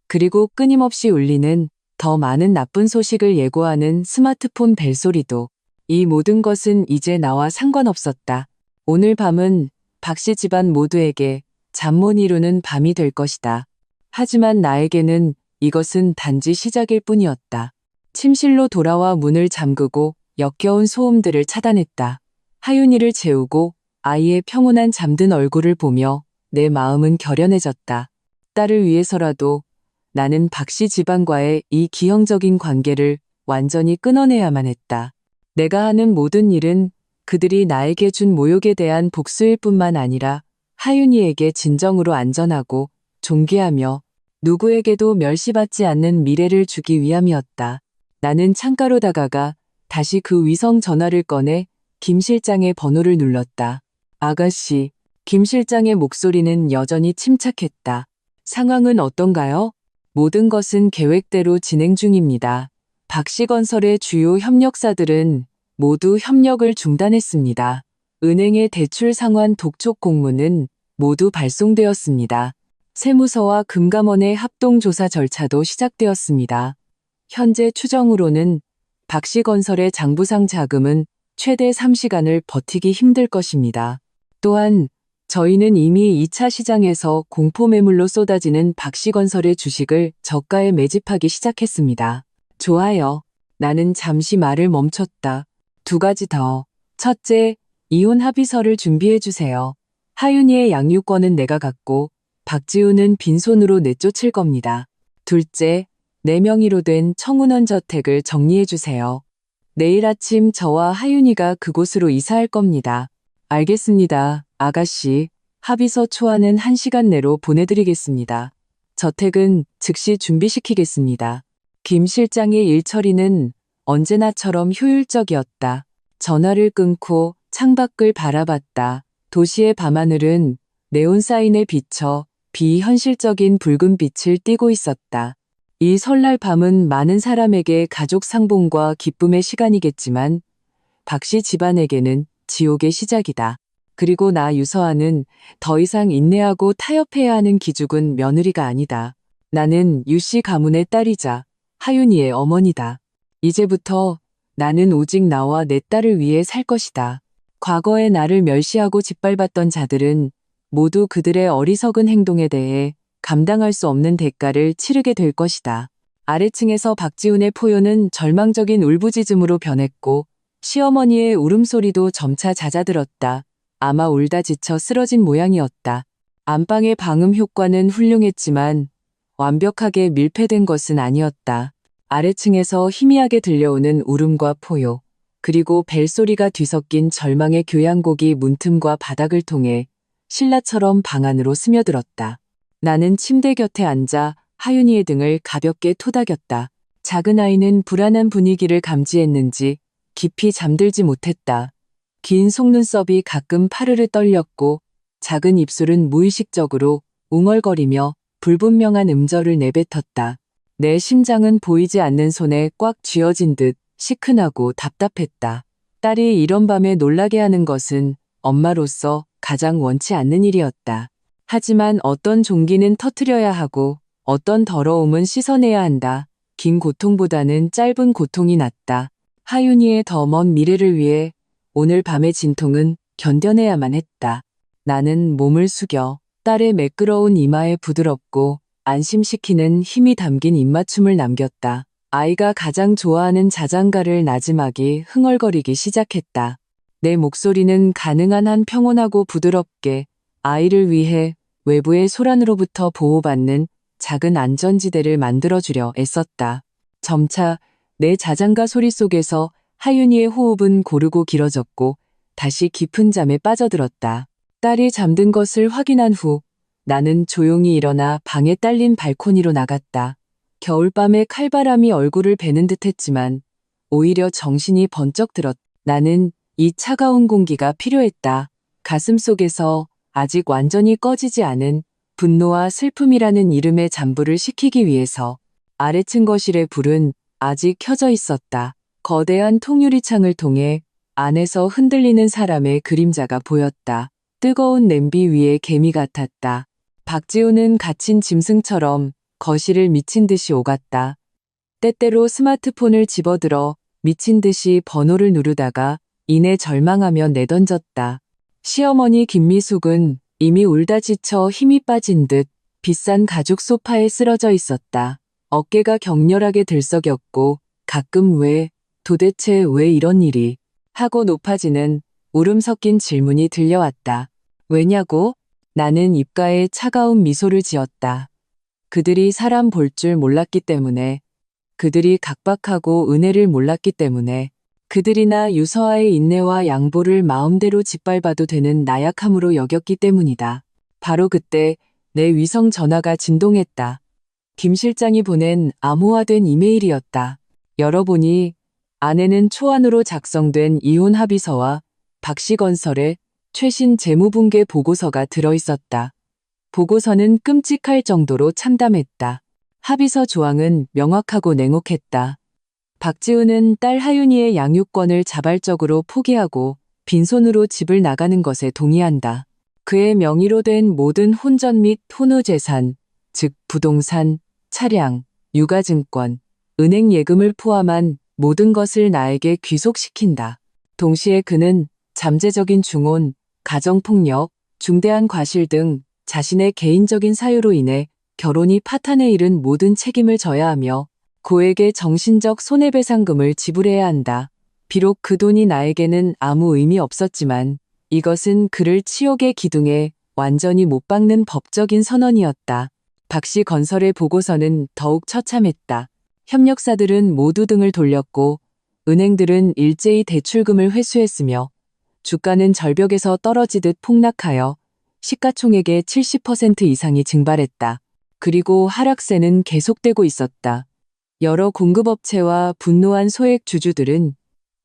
그리고 끊임없이 울리는 더 많은 나쁜 소식을 예고하는 스마트폰 벨소리도. 이 모든 것은 이제 나와 상관없었다. 오늘 밤은 박씨 집안 모두에게 잠 못 이루는 밤이 될 것이다. 하지만 나에게는 이것은 단지 시작일 뿐이었다. 침실로 돌아와 문을 잠그고 역겨운 소음들을 차단했다. 하윤이를 재우고 아이의 평온한 잠든 얼굴을 보며 내 마음은 결연해졌다. 딸을 위해서라도 나는 박씨 집안과의 이 기형적인 관계를 완전히 끊어내야만 했다. 내가 하는 모든 일은 그들이 나에게 준 모욕에 대한 복수일 뿐만 아니라 하윤이에게 진정으로 안전하고 존귀하며 누구에게도 멸시받지 않는 미래를 주기 위함이었다. 나는 창가로 다가가 다시 그 위성 전화를 꺼내 김 실장의 번호를 눌렀다. 아가씨, 김 실장의 목소리는 여전히 침착했다. 상황은 어떤가요? 모든 것은 계획대로 진행 중입니다. 박씨건설의 주요 협력사들은 모두 협력을 중단했습니다. 은행의 대출 상환 독촉 공문은 모두 발송되었습니다. 세무서와 금감원의 합동조사 절차도 시작되었습니다. 현재 추정으로는 박씨건설의 장부상 자금은 최대 3시간을 버티기 힘들 것입니다. 또한 저희는 이미 2차 시장에서 공포매물로 쏟아지는 박씨건설의 주식을 저가에 매집하기 시작했습니다. 좋아요. 나는 잠시 말을 멈췄다. 2가지 더. 첫째, 이혼 합의서를 준비해주세요. 하윤이의 양육권은 내가 갖고 박지훈은 빈손으로 내쫓을 겁니다. 둘째, 내 명의로 된 청운원 저택을 정리해주세요. 내일 아침 저와 하윤이가 그곳으로 이사할 겁니다. 알겠습니다, 아가씨. 합의서 초안은 1시간 내로 보내드리겠습니다. 저택은 즉시 준비시키겠습니다. 김 실장의 일처리는 언제나처럼 효율적이었다. 전화를 끊고 창밖을 바라봤다. 도시의 밤하늘은 네온사인에 비쳐 비현실적인 붉은 빛을 띠고 있었다. 이 설날 밤은 많은 사람에게 가족 상봉과 기쁨의 시간이겠지만 박씨 집안에게는 지옥의 시작이다. 그리고 나 유서아는 더 이상 인내하고 타협해야 하는 기죽은 며느리가 아니다. 나는 유씨 가문의 딸이자 하윤이의 어머니다. 이제부터 나는 오직 나와 내 딸을 위해 살 것이다. 과거에 나를 멸시하고 짓밟았던 자들은 모두 그들의 어리석은 행동에 대해 감당할 수 없는 대가를 치르게 될 것이다. 아래층에서 박지훈의 포효는 절망적인 울부짖음으로 변했고 시어머니의 울음소리도 점차 잦아들었다. 아마 울다 지쳐 쓰러진 모양이었다. 안방의 방음 효과는 훌륭했지만 완벽하게 밀폐된 것은 아니었다. 아래층에서 희미하게 들려오는 울음과 포효, 그리고 벨소리가 뒤섞인 절망의 교향곡이 문틈과 바닥을 통해 신라처럼 방 안으로 스며들었다. 나는 침대 곁에 앉아 하윤이의 등을 가볍게 토닥였다. 작은 아이는 불안한 분위기를 감지했는지 깊이 잠들지 못했다. 긴 속눈썹이 가끔 파르르 떨렸고 작은 입술은 무의식적으로 웅얼거리며 불분명한 음절을 내뱉었다. 내 심장은 보이지 않는 손에 꽉 쥐어진 듯 시큰하고 답답했다. 딸이 이런 밤에 놀라게 하는 것은 엄마로서 가장 원치 않는 일이었다. 하지만 어떤 종기는 터뜨려야 하고 어떤 더러움은 씻어내야 한다. 긴 고통보다는 짧은 고통이 낫다. 하윤이의 더 먼 미래를 위해 오늘 밤의 진통은 견뎌내야만 했다. 나는 몸을 숙여 딸의 매끄러운 이마에 부드럽고 안심시키는 힘이 담긴 입맞춤을 남겼다. 아이가 가장 좋아하는 자장가를 나지막이 흥얼거리기 시작했다. 내 목소리는 가능한 한 평온하고 부드럽게 아이를 위해 외부의 소란으로부터 보호받는 작은 안전지대를 만들어주려 애썼다. 점차 내 자장가 소리 속에서 하윤이의 호흡은 고르고 길어졌고 다시 깊은 잠에 빠져들었다. 딸이 잠든 것을 확인한 후 나는 조용히 일어나 방에 딸린 발코니로 나갔다. 겨울밤에 칼바람이 얼굴을 베는 듯했지만 오히려 정신이 번쩍 들었다. 나는 이 차가운 공기가 필요했다. 가슴속에서 아직 완전히 꺼지지 않은 분노와 슬픔이라는 이름의 잠부를 식히기 위해서. 아래층 거실의 불은 아직 켜져 있었다. 거대한 통유리 창을 통해 안에서 흔들리는 사람의 그림자가 보였다. 뜨거운 냄비 위에 개미 같았다. 박지우는 갇힌 짐승처럼 거실을 미친 듯이 오갔다. 때때로 스마트폰을 집어들어 미친 듯이 번호를 누르다가 이내 절망하며 내던졌다. 시어머니 김미숙은 이미 울다 지쳐 힘이 빠진 듯 비싼 가죽 소파에 쓰러져 있었다. 어깨가 격렬하게 들썩였고 가끔 도대체 왜 이런 일이? 하고 높아지는 울음 섞인 질문이 들려왔다. 왜냐고? 나는 입가에 차가운 미소를 지었다. 그들이 사람 볼 줄 몰랐기 때문에, 그들이 각박하고 은혜를 몰랐기 때문에, 그들이나 유서와의 인내와 양보를 마음대로 짓밟아도 되는 나약함으로 여겼기 때문이다. 바로 그때 내 위성 전화가 진동했다. 김 실장이 보낸 암호화된 이메일이었다. 열어보니 안에는 초안으로 작성된 이혼 합의서와 박씨건설의 최신 재무붕괴 보고서가 들어있었다. 보고서는 끔찍할 정도로 참담했다. 합의서 조항은 명확하고 냉혹했다. 박지우는 딸 하윤이의 양육권을 자발적으로 포기하고 빈손으로 집을 나가는 것에 동의한다. 그의 명의로 된 모든 혼전 및 혼후 재산, 즉 부동산, 차량, 유가증권, 은행 예금을 포함한 모든 것을 나에게 귀속시킨다. 동시에 그는 잠재적인 중혼, 가정폭력, 중대한 과실 등 자신의 개인적인 사유로 인해 결혼이 파탄에 이른 모든 책임을 져야 하며 고에게 정신적 손해배상금을 지불해야 한다. 비록 그 돈이 나에게는 아무 의미 없었지만 이것은 그를 치욕의 기둥에 완전히 못 박는 법적인 선언이었다. 박씨 건설의 보고서는 더욱 처참했다. 협력사들은 모두 등을 돌렸고 은행들은 일제히 대출금을 회수했으며 주가는 절벽에서 떨어지듯 폭락하여 시가총액의 70% 이상이 증발했다. 그리고 하락세는 계속되고 있었다. 여러 공급업체와 분노한 소액 주주들은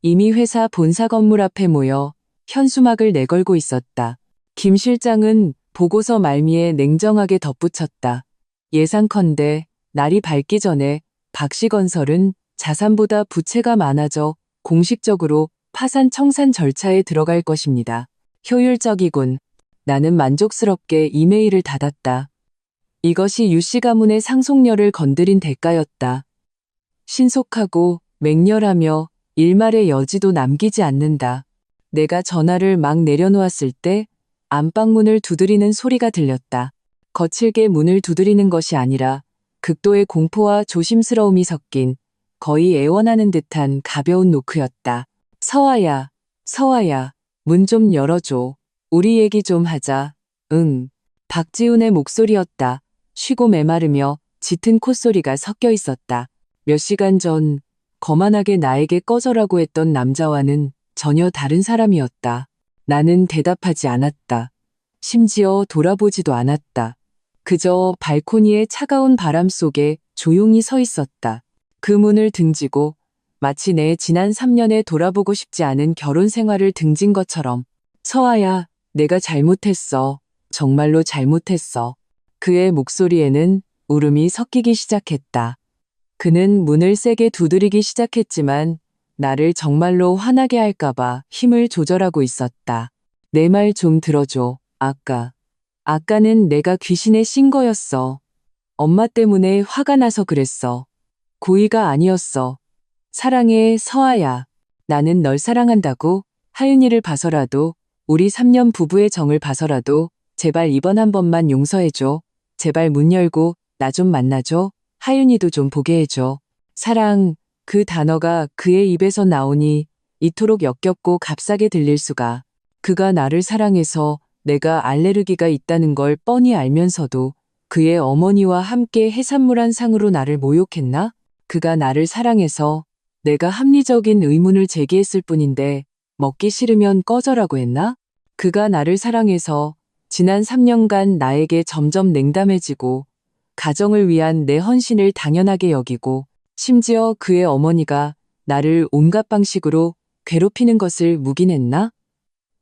이미 회사 본사 건물 앞에 모여 현수막을 내걸고 있었다. 김 실장은 보고서 말미에 냉정하게 덧붙였다. 예상컨대 날이 밝기 전에 박씨건설은 자산보다 부채가 많아져 공식적으로 파산 청산 절차에 들어갈 것입니다. 효율적이군. 나는 만족스럽게 이메일을 닫았다. 이것이 유씨 가문의 상속녀를 건드린 대가였다. 신속하고 맹렬하며 일말의 여지도 남기지 않는다. 내가 전화를 막 내려놓았을 때 안방문을 두드리는 소리가 들렸다. 거칠게 문을 두드리는 것이 아니라 극도의 공포와 조심스러움이 섞인 거의 애원하는 듯한 가벼운 노크였다. 서아야, 서아야, 문 좀 열어줘. 우리 얘기 좀 하자. 응. 박지훈의 목소리였다. 쉬고 메마르며 짙은 콧소리가 섞여 있었다. 몇 시간 전 거만하게 나에게 꺼져라고 했던 남자와는 전혀 다른 사람이었다. 나는 대답하지 않았다. 심지어 돌아보지도 않았다. 그저 발코니의 차가운 바람 속에 조용히 서 있었다. 그 문을 등지고 마치 내 지난 3년에 돌아보고 싶지 않은 결혼 생활을 등진 것처럼. 서아야, 내가 잘못했어. 정말로 잘못했어. 그의 목소리에는 울음이 섞이기 시작했다. 그는 문을 세게 두드리기 시작했지만 나를 정말로 화나게 할까봐 힘을 조절하고 있었다. 내 말 좀 들어줘. 아까는 내가 귀신에 씬 거였어. 엄마 때문에 화가 나서 그랬어. 고의가 아니었어. 사랑해, 서아야. 나는 널 사랑한다고. 하윤이를 봐서라도, 우리 3년 부부의 정을 봐서라도 제발 이번 한 번만 용서해줘. 제발 문 열고 나 좀 만나줘. 하윤이도 좀 보게 해줘. 사랑, 그 단어가 그의 입에서 나오니 이토록 역겹고 값싸게 들릴 수가. 그가 나를 사랑해서 내가 알레르기가 있다는 걸 뻔히 알면서도 그의 어머니와 함께 해산물 한 상으로 나를 모욕했나? 그가 나를 사랑해서 내가 합리적인 의문을 제기했을 뿐인데 먹기 싫으면 꺼져라고 했나? 그가 나를 사랑해서 지난 3년간 나에게 점점 냉담해지고 가정을 위한 내 헌신을 당연하게 여기고 심지어 그의 어머니가 나를 온갖 방식으로 괴롭히는 것을 묵인했나?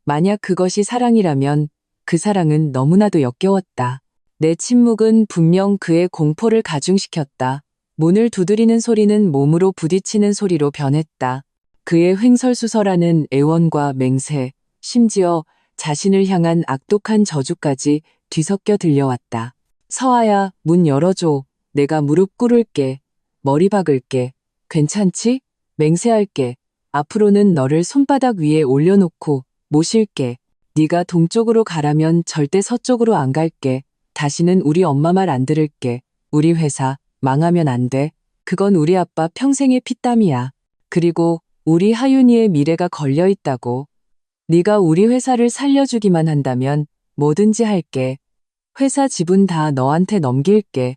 만약 그것이 사랑이라면 그 사랑은 너무나도 역겨웠다. 내 침묵은 분명 그의 공포를 가중시켰다. 문을 두드리는 소리는 몸으로 부딪히는 소리로 변했다. 그의 횡설수설하는 애원과 맹세, 심지어 자신을 향한 악독한 저주까지 뒤섞여 들려왔다. 서아야, 문 열어줘. 내가 무릎 꿇을게. 머리 박을게. 괜찮지? 맹세할게. 앞으로는 너를 손바닥 위에 올려놓고 모실게. 네가 동쪽으로 가라면 절대 서쪽으로 안 갈게. 다시는 우리 엄마 말 안 들을게. 우리 회사 망하면 안 돼. 그건 우리 아빠 평생의 피땀이야. 그리고 우리 하윤이의 미래가 걸려 있다고. 네가 우리 회사를 살려주기만 한다면 뭐든지 할게. 회사 지분 다 너한테 넘길게.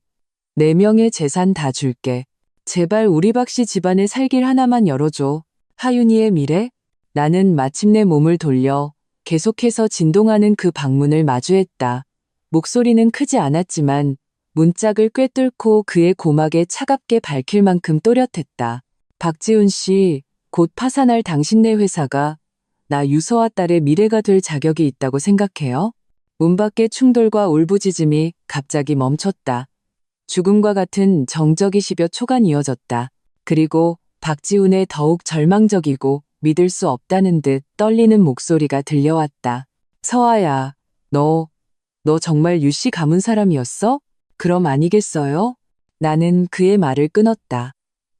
4명의 재산 다 줄게. 제발 우리 박씨 집안의 살길 하나만 열어줘. 하윤이의 미래? 나는 마침내 몸을 돌려 계속해서 진동하는 그 방문을 마주했다. 목소리는 크지 않았지만 문짝을 꿰뚫고 그의 고막에 차갑게 밝힐 만큼 또렷했다. 박지훈 씨, 곧 파산할 당신네 회사가 나 유서와 딸의 미래가 될 자격이 있다고 생각해요? 문 밖의 충돌과 울부짖음이 갑자기 멈췄다. 죽음과 같은 정적이 10여 초간 이어졌다. 그리고 박지훈의 더욱 절망적이고 믿을 수 없다는 듯 떨리는 목소리가 들려왔다. 서아야, 너 정말 유씨 가문 사람이었어? 그럼 아니겠어요? 나는 그의 말을 끊었다.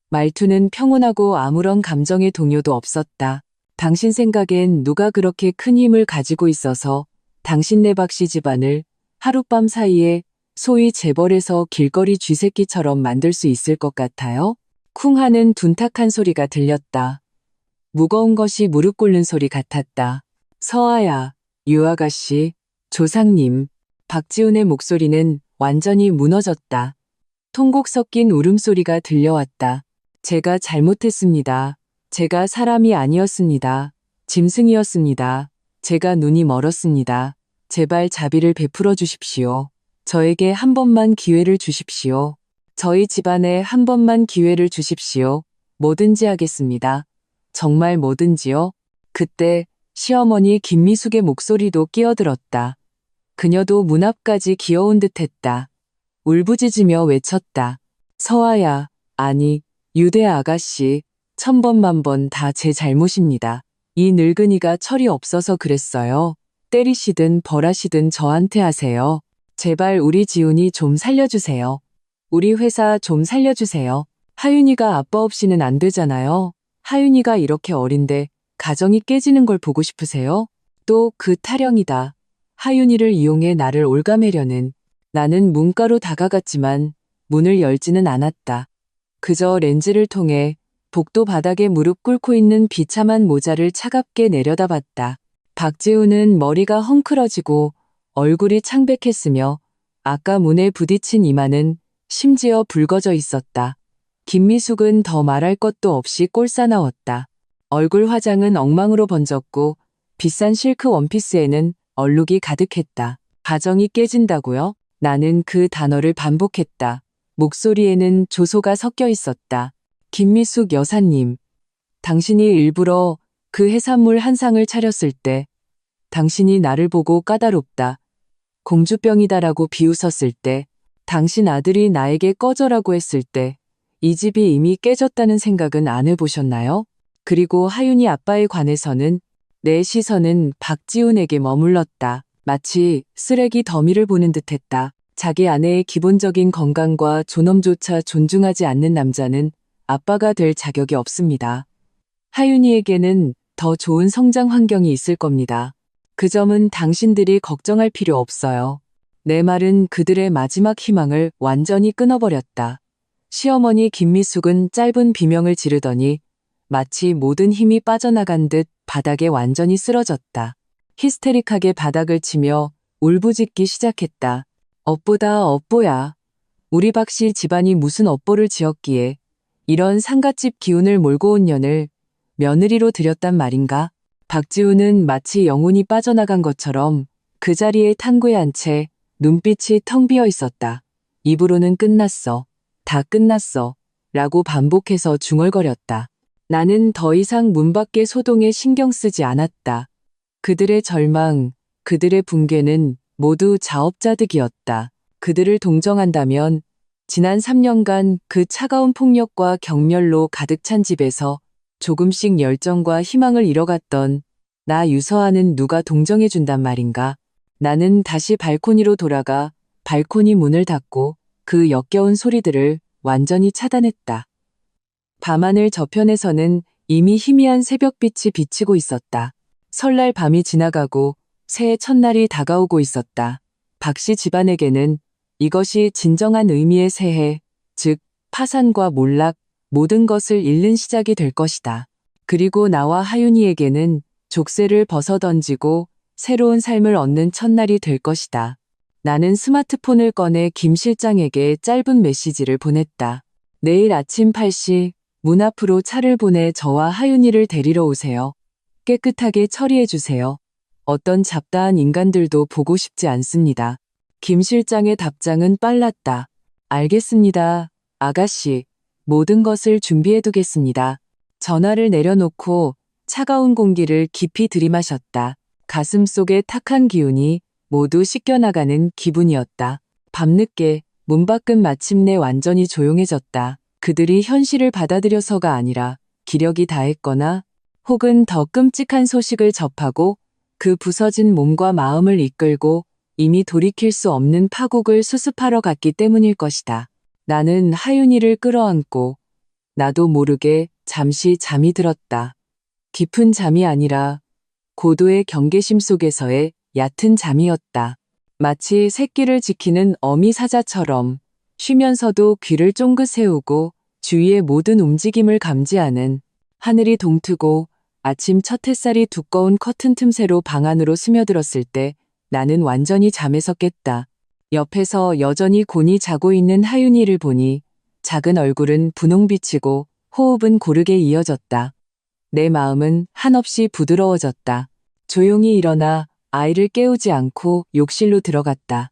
말투는 평온하고 아무런 감정의 동요도 없었다. 당신 생각엔 누가 그렇게 큰 힘을 가지고 있어서 당신네 박씨 집안을 하룻밤 사이에 소위 재벌에서 길거리 쥐새끼처럼 만들 수 있을 것 같아요? 쿵 하는 둔탁한 소리가 들렸다. 무거운 것이 무릎 꿇는 소리 같았다. 서아야, 유아가씨, 조상님. 박지훈의 목소리는 완전히 무너졌다. 통곡 섞인 울음소리가 들려왔다. 제가 잘못했습니다. 제가 사람이 아니었습니다. 짐승이었습니다. 제가 눈이 멀었습니다. 제발 자비를 베풀어 주십시오. 저에게 한 번만 기회를 주십시오. 저희 집안에 한 번만 기회를 주십시오. 뭐든지 하겠습니다. 정말 뭐든지요. 그때 시어머니 김미숙의 목소리도 끼어들었다. 그녀도 문 앞까지 기어온 듯했다. 울부짖으며 외쳤다. 서아야, 아니, 유대 아가씨, 1000번 만번 다 제 잘못입니다. 이 늙은이가 철이 없어서 그랬어요. 때리시든 벌하시든 저한테 하세요. 제발 우리 지훈이 좀 살려주세요. 우리 회사 좀 살려주세요. 하윤이가 아빠 없이는 안 되잖아요. 하윤이가 이렇게 어린데 가정이 깨지는 걸 보고 싶으세요? 또 그 타령이다. 하윤이를 이용해 나를 올가매려는. 나는 문가로 다가갔지만 문을 열지는 않았다. 그저 렌즈를 통해 복도 바닥에 무릎 꿇고 있는 비참한 모자를 차갑게 내려다봤다. 박지훈은 머리가 헝클어지고 얼굴이 창백했으며 아까 문에 부딪힌 이마는 심지어 붉어져 있었다. 김미숙은 더 말할 것도 없이 꼴사나웠다. 얼굴 화장은 엉망으로 번졌고 비싼 실크 원피스에는 얼룩이 가득했다. 가정이 깨진다고요? 나는 그 단어를 반복했다. 목소리에는 조소가 섞여 있었다. 김미숙 여사님, 당신이 일부러 그 해산물 한 상을 차렸을 때, 당신이 나를 보고 까다롭다, 공주병이다라고 비웃었을 때, 당신 아들이 나에게 꺼져라고 했을 때, 이 집이 이미 깨졌다는 생각은 안 해보셨나요? 그리고 하윤이 아빠에 관해서는 내 시선은 박지훈에게 머물렀다. 마치 쓰레기 더미를 보는 듯했다. 자기 아내의 기본적인 건강과 존엄조차 존중하지 않는 남자는 아빠가 될 자격이 없습니다. 하윤이에게는 더 좋은 성장 환경이 있을 겁니다. 그 점은 당신들이 걱정할 필요 없어요. 내 말은 그들의 마지막 희망을 완전히 끊어버렸다. 시어머니 김미숙은 짧은 비명을 지르더니 마치 모든 힘이 빠져나간 듯 바닥에 완전히 쓰러졌다. 히스테릭하게 바닥을 치며 울부짖기 시작했다. 업보다 업보야. 우리 박씨 집안이 무슨 업보를 지었기에 이런 상갓집 기운을 몰고 온 년을 며느리로 들였단 말인가? 박지훈은 마치 영혼이 빠져나간 것처럼 그 자리에 탕구에 채 눈빛이 텅 비어 있었다. 입으로는 끝났어. 다 끝났어. 라고 반복해서 중얼거렸다. 나는 더 이상 문 밖의 소동에 신경 쓰지 않았다. 그들의 절망, 그들의 붕괴는 모두 자업자득이었다. 그들을 동정한다면 지난 3년간 그 차가운 폭력과 경멸로 가득 찬 집에서 조금씩 열정과 희망을 잃어갔던 나 유서아는 누가 동정해준단 말인가? 나는 다시 발코니로 돌아가 발코니 문을 닫고 그 역겨운 소리들을 완전히 차단했다. 밤하늘 저편에서는 이미 희미한 새벽빛이 비치고 있었다. 설날 밤이 지나가고 새해 첫날이 다가오고 있었다. 박씨 집안에게는 이것이 진정한 의미의 새해, 즉 파산과 몰락, 모든 것을 잃는 시작이 될 것이다. 그리고 나와 하윤이에게는 족쇄를 벗어던지고 새로운 삶을 얻는 첫날이 될 것이다. 나는 스마트폰을 꺼내 김 실장에게 짧은 메시지를 보냈다. 내일 아침 8시 문 앞으로 차를 보내 저와 하윤이를 데리러 오세요. 깨끗하게 처리해 주세요. 어떤 잡다한 인간들도 보고 싶지 않습니다. 김 실장의 답장은 빨랐다. 알겠습니다, 아가씨. 모든 것을 준비해 두겠습니다. 전화를 내려놓고 차가운 공기를 깊이 들이마셨다. 가슴 속의 탁한 기운이 모두 씻겨나가는 기분이었다. 밤늦게 문 밖은 마침내 완전히 조용해졌다. 그들이 현실을 받아들여서가 아니라 기력이 다했거나 혹은 더 끔찍한 소식을 접하고 그 부서진 몸과 마음을 이끌고 이미 돌이킬 수 없는 파국을 수습하러 갔기 때문일 것이다. 나는 하윤이를 끌어안고 나도 모르게 잠시 잠이 들었다. 깊은 잠이 아니라 고도의 경계심 속에서의 얕은 잠이었다. 마치 새끼를 지키는 어미 사자처럼 쉬면서도 귀를 쫑긋 세우고 주위의 모든 움직임을 감지하는, 하늘이 동트고 아침 첫 햇살이 두꺼운 커튼 틈새로 방 안으로 스며들었을 때 나는 완전히 잠에서 깼다. 옆에서 여전히 곤히 자고 있는 하윤이를 보니 작은 얼굴은 분홍빛이고 호흡은 고르게 이어졌다. 내 마음은 한없이 부드러워졌다. 조용히 일어나 아이를 깨우지 않고 욕실로 들어갔다.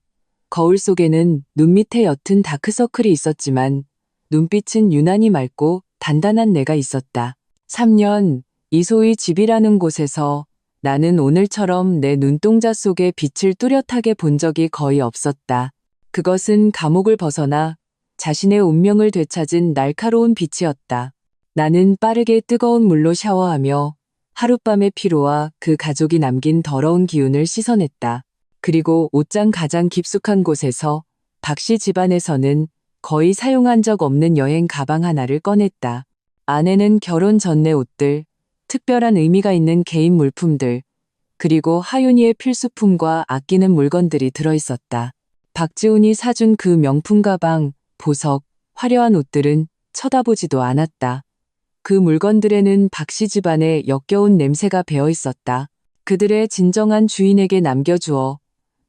거울 속에는 눈 밑에 옅은 다크서클이 있었지만 눈빛은 유난히 맑고 단단한 내가 있었다. 3년, 이소희 집이라는 곳에서 나는 오늘처럼 내 눈동자 속에 빛을 뚜렷하게 본 적이 거의 없었다. 그것은 감옥을 벗어나 자신의 운명을 되찾은 날카로운 빛이었다. 나는 빠르게 뜨거운 물로 샤워하며 하룻밤의 피로와 그 가족이 남긴 더러운 기운을 씻어냈다. 그리고 옷장 가장 깊숙한 곳에서 박씨 집안에서는 거의 사용한 적 없는 여행 가방 하나를 꺼냈다. 안에는 결혼 전내 옷들, 특별한 의미가 있는 개인 물품들, 그리고 하윤이의 필수품과 아끼는 물건들이 들어있었다. 박지훈이 사준 그 명품 가방, 보석, 화려한 옷들은 쳐다보지도 않았다. 그 물건들에는 박씨 집안의 역겨운 냄새가 배어 있었다. 그들의 진정한 주인에게 남겨주어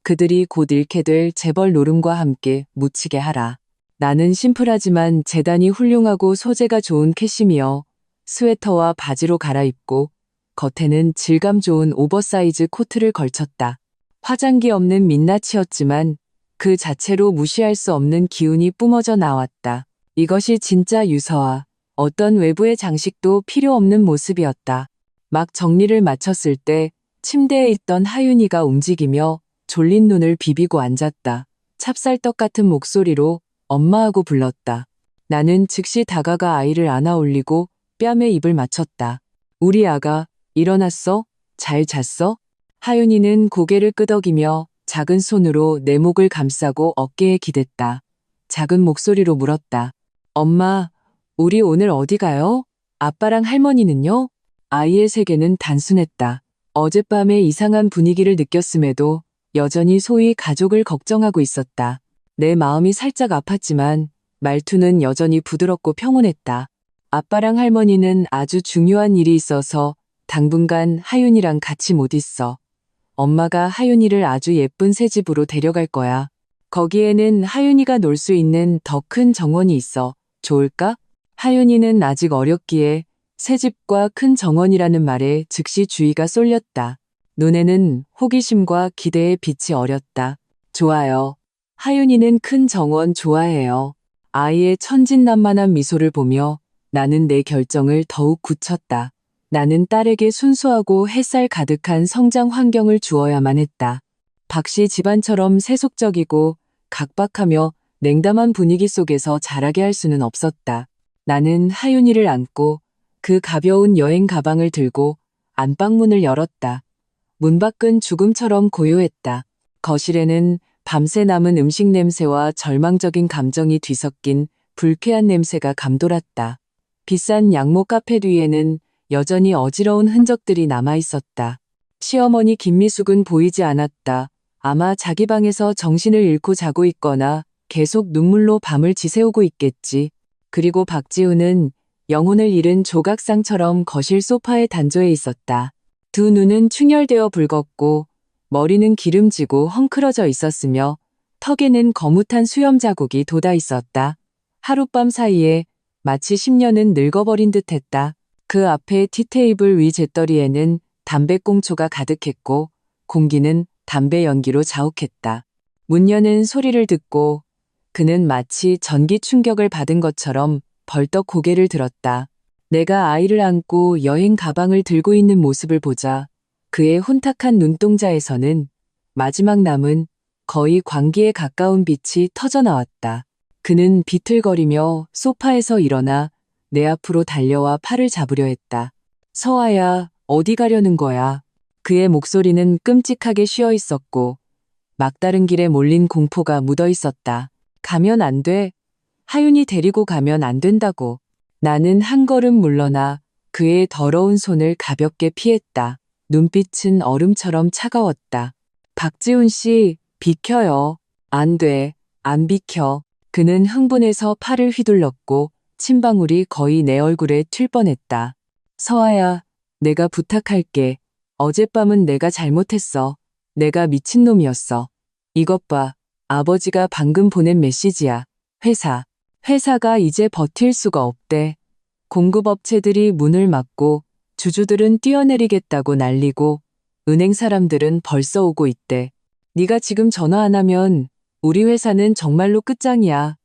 그들이 곧 잃게 될 재벌 노름과 함께 묻히게 하라. 나는 심플하지만 재단이 훌륭하고 소재가 좋은 캐시미어, 스웨터와 바지로 갈아입고 겉에는 질감 좋은 오버사이즈 코트를 걸쳤다. 화장기 없는 민낯이었지만 그 자체로 무시할 수 없는 기운이 뿜어져 나왔다. 이것이 진짜 유서아. 어떤 외부의 장식도 필요 없는 모습이었다. 막 정리를 마쳤을 때 침대에 있던 하윤이가 움직이며 졸린 눈을 비비고 앉았다. 찹쌀떡 같은 목소리로 엄마하고 불렀다. 나는 즉시 다가가 아이를 안아 올리고 뺨에 입을 맞췄다. 우리 아가, 일어났어? 잘 잤어? 하윤이는 고개를 끄덕이며 작은 손으로 내 목을 감싸고 어깨에 기댔다. 작은 목소리로 물었다. 엄마, 우리 오늘 어디 가요? 아빠랑 할머니는요? 아이의 세계는 단순했다. 어젯밤에 이상한 분위기를 느꼈음에도 여전히 소위 가족을 걱정하고 있었다. 내 마음이 살짝 아팠지만 말투는 여전히 부드럽고 평온했다. 아빠랑 할머니는 아주 중요한 일이 있어서 당분간 하윤이랑 같이 못 있어. 엄마가 하윤이를 아주 예쁜 새 집으로 데려갈 거야. 거기에는 하윤이가 놀 수 있는 더 큰 정원이 있어. 좋을까? 하윤이는 아직 어렸기에 새 집과 큰 정원이라는 말에 즉시 주의가 쏠렸다. 눈에는 호기심과 기대의 빛이 어렸다. 좋아요. 하윤이는 큰 정원 좋아해요. 아이의 천진난만한 미소를 보며 나는 내 결정을 더욱 굳혔다. 나는 딸에게 순수하고 햇살 가득한 성장 환경을 주어야만 했다. 박씨 집안처럼 세속적이고 각박하며 냉담한 분위기 속에서 자라게 할 수는 없었다. 나는 하윤이를 안고 그 가벼운 여행 가방을 들고 안방문을 열었다. 문 밖은 죽음처럼 고요했다. 거실에는 밤새 남은 음식 냄새와 절망적인 감정이 뒤섞인 불쾌한 냄새가 감돌았다. 비싼 양모 카페 뒤에는 여전히 어지러운 흔적들이 남아있었다. 시어머니 김미숙은 보이지 않았다. 아마 자기 방에서 정신을 잃고 자고 있거나 계속 눈물로 밤을 지새우고 있겠지. 그리고 박지우는 영혼을 잃은 조각상처럼 거실 소파에 단조해 있었다. 두 눈은 충혈되어 붉었고 머리는 기름지고 헝클어져 있었으며 턱에는 거뭇한 수염 자국이 돋아 있었다. 하룻밤 사이에 마치 10년은 늙어버린 듯했다. 그 앞에 티테이블 위 재떨이에는 담배꽁초가 가득했고 공기는 담배 연기로 자욱했다. 문 여는 소리를 듣고 그는 마치 전기 충격을 받은 것처럼 벌떡 고개를 들었다. 내가 아이를 안고 여행 가방을 들고 있는 모습을 보자 그의 혼탁한 눈동자에서는 마지막 남은 거의 광기에 가까운 빛이 터져나왔다. 그는 비틀거리며 소파에서 일어나 내 앞으로 달려와 팔을 잡으려 했다. 서아야, 어디 가려는 거야? 그의 목소리는 끔찍하게 쉬어 있었고 막다른 길에 몰린 공포가 묻어 있었다. 가면 안 돼. 하윤이 데리고 가면 안 된다고. 나는 한 걸음 물러나 그의 더러운 손을 가볍게 피했다. 눈빛은 얼음처럼 차가웠다. 박지훈 씨, 비켜요. 안 돼. 안 비켜. 그는 흥분해서 팔을 휘둘렀고 침방울이 거의 내 얼굴에 튈 뻔했다. 서아야, 내가 부탁할게. 어젯밤은 내가 잘못했어. 내가 미친놈이었어. 이것 봐. 아버지가 방금 보낸 메시지야. 회사가 이제 버틸 수가 없대. 공급업체들이 문을 막고 주주들은 뛰어내리겠다고 난리고 은행 사람들은 벌써 오고 있대. 네가 지금 전화 안 하면 우리 회사는 정말로 끝장이야.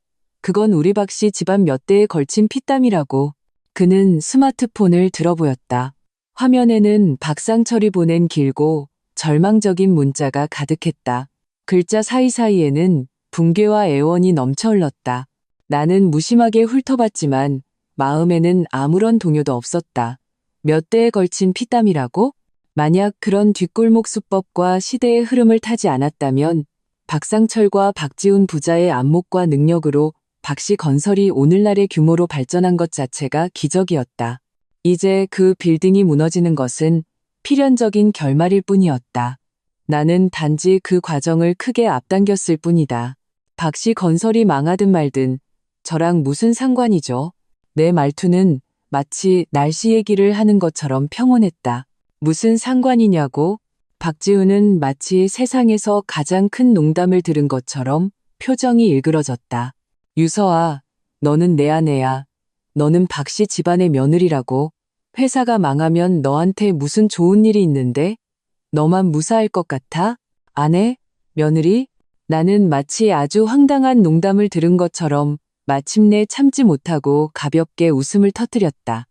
그건 우리 박씨 집안 몇 대에 걸친 피땀이라고. 그는 스마트폰을 들어보였다. 화면에는 박상철이 보낸 길고 절망적인 문자가 가득했다. 글자 사이사이에는 붕괴와 애원이 넘쳐 흘렀다. 나는 무심하게 훑어봤지만 마음에는 아무런 동요도 없었다. 몇 대에 걸친 피땀이라고? 만약 그런 뒷골목 수법과 시대의 흐름을 타지 않았다면 박상철과 박지훈 부자의 안목과 능력으로 박씨 건설이 오늘날의 규모로 발전한 것 자체가 기적이었다. 이제 그 빌딩이 무너지는 것은 필연적인 결말일 뿐이었다. 나는 단지 그 과정을 크게 앞당겼을 뿐이다. 박씨 건설이 망하든 말든 저랑 무슨 상관이죠? 내 말투는 마치 날씨 얘기를 하는 것처럼 평온했다. 무슨 상관이냐고? 박지훈은 마치 세상에서 가장 큰 농담을 들은 것처럼 표정이 일그러졌다. 유서아, 너는 내 아내야. 너는 박씨 집안의 며느리라고. 회사가 망하면 너한테 무슨 좋은 일이 있는데? 너만 무사할 것 같아? 아내? 며느리? 나는 마치 아주 황당한 농담을 들은 것처럼 마침내 참지 못하고 가볍게 웃음을 터뜨렸다.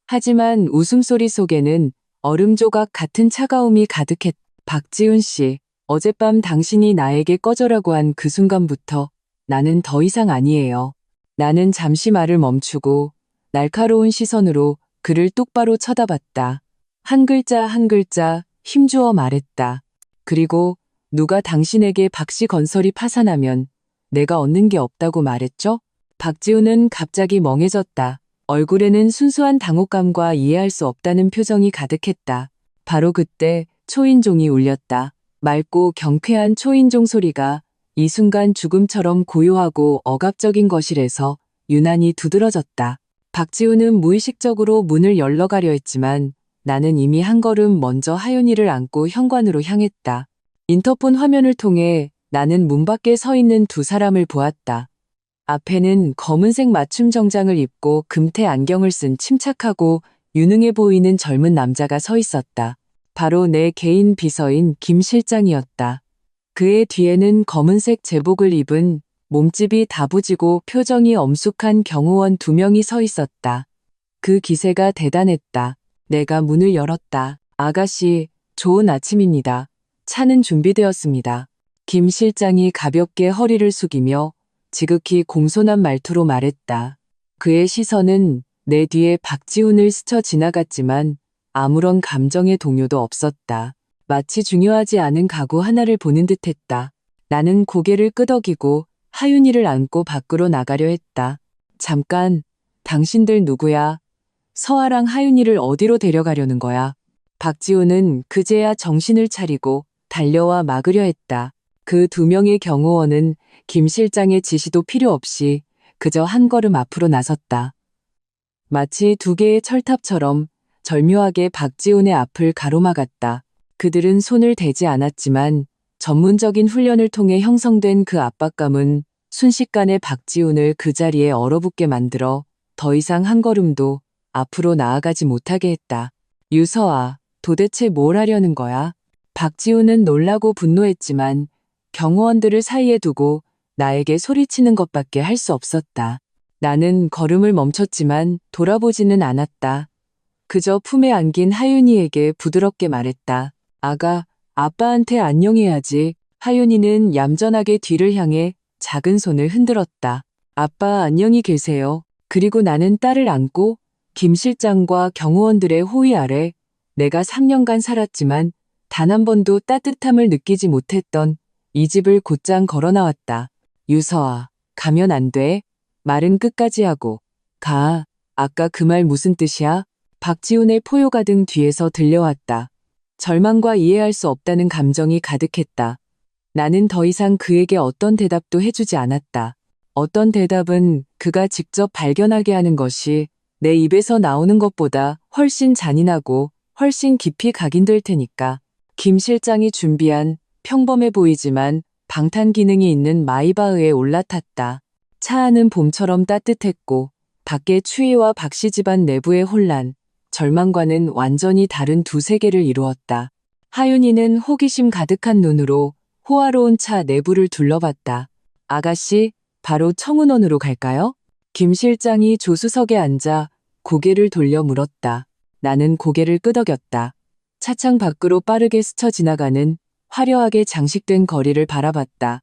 하지만 웃음소리 속에는 얼음 조각 같은 차가움이 가득했다. 박지훈 씨, 어젯밤 당신이 나에게 꺼져라고 한 그 순간부터 나는 더 이상 아니에요. 나는 잠시 말을 멈추고 날카로운 시선으로 그를 똑바로 쳐다봤다. 한 글자 한 글자 힘주어 말했다. 그리고 누가 당신에게 박씨 건설이 파산하면 내가 얻는 게 없다고 말했죠? 박지훈은 갑자기 멍해졌다. 얼굴에는 순수한 당혹감과 이해할 수 없다는 표정이 가득했다. 바로 그때 초인종이 울렸다. 맑고 경쾌한 초인종 소리가 이 순간 죽음처럼 고요하고 억압적인 거실에서 유난히 두드러졌다. 박지훈은 무의식적으로 문을 열러가려 했지만 나는 이미 한 걸음 먼저 하윤이를 안고 현관으로 향했다. 인터폰 화면을 통해 나는 문 밖에 서 있는 두 사람을 보았다. 앞에는 검은색 맞춤 정장을 입고 금태 안경을 쓴 침착하고 유능해 보이는 젊은 남자가 서 있었다. 바로 내 개인 비서인 김 실장이었다. 그의 뒤에는 검은색 제복을 입은 몸집이 다부지고 표정이 엄숙한 경호원 두 명이 서 있었다. 그 기세가 대단했다. 내가 문을 열었다. 아가씨, 좋은 아침입니다. 차는 준비되었습니다. 김 실장이 가볍게 허리를 숙이며 지극히 공손한 말투로 말했다. 그의 시선은 내 뒤에 박지훈을 스쳐 지나갔지만 아무런 감정의 동요도 없었다. 마치 중요하지 않은 가구 하나를 보는 듯했다. 나는 고개를 끄덕이고 하윤이를 안고 밖으로 나가려 했다. 잠깐, 당신들 누구야? 서아랑 하윤이를 어디로 데려가려는 거야? 박지훈은 그제야 정신을 차리고 달려와 막으려 했다. 그 두 명의 경호원은 김 실장의 지시도 필요 없이 그저 한 걸음 앞으로 나섰다. 마치 두 개의 철탑처럼 절묘하게 박지훈의 앞을 가로막았다. 그들은 손을 대지 않았지만 전문적인 훈련을 통해 형성된 그 압박감은 순식간에 박지훈을 그 자리에 얼어붙게 만들어 더 이상 한 걸음도 앞으로 나아가지 못하게 했다. 유서아, 도대체 뭘 하려는 거야? 박지훈은 놀라고 분노했지만 경호원들을 사이에 두고 나에게 소리치는 것밖에 할 수 없었다. 나는 걸음을 멈췄지만 돌아보지는 않았다. 그저 품에 안긴 하윤이에게 부드럽게 말했다. 아가, 아빠한테 안녕해야지. 하윤이는 얌전하게 뒤를 향해 작은 손을 흔들었다. 아빠 안녕히 계세요. 그리고 나는 딸을 안고 김 실장과 경호원들의 호위 아래 내가 3년간 살았지만 단 한 번도 따뜻함을 느끼지 못했던 이 집을 곧장 걸어 나왔다. 유서아, 가면 안 돼. 말은 끝까지 하고. 가. 아까 그 말 무슨 뜻이야? 박지훈의 포효가 등 뒤에서 들려왔다. 절망과 이해할 수 없다는 감정이 가득했다. 나는 더 이상 그에게 어떤 대답도 해주지 않았다. 어떤 대답은 그가 직접 발견하게 하는 것이 내 입에서 나오는 것보다 훨씬 잔인하고 훨씬 깊이 각인될 테니까. 김 실장이 준비한 평범해 보이지만 방탄 기능이 있는 마이바흐에 올라탔다. 차 안은 봄처럼 따뜻했고 밖의 추위와 박씨 집안 내부의 혼란, 절망과는 완전히 다른 두 세계를 이루었다. 하윤이는 호기심 가득한 눈으로 호화로운 차 내부를 둘러봤다. 아가씨, 바로 청운원으로 갈까요? 김 실장이 조수석에 앉아 고개를 돌려 물었다. 나는 고개를 끄덕였다. 차창 밖으로 빠르게 스쳐 지나가는 화려하게 장식된 거리를 바라봤다.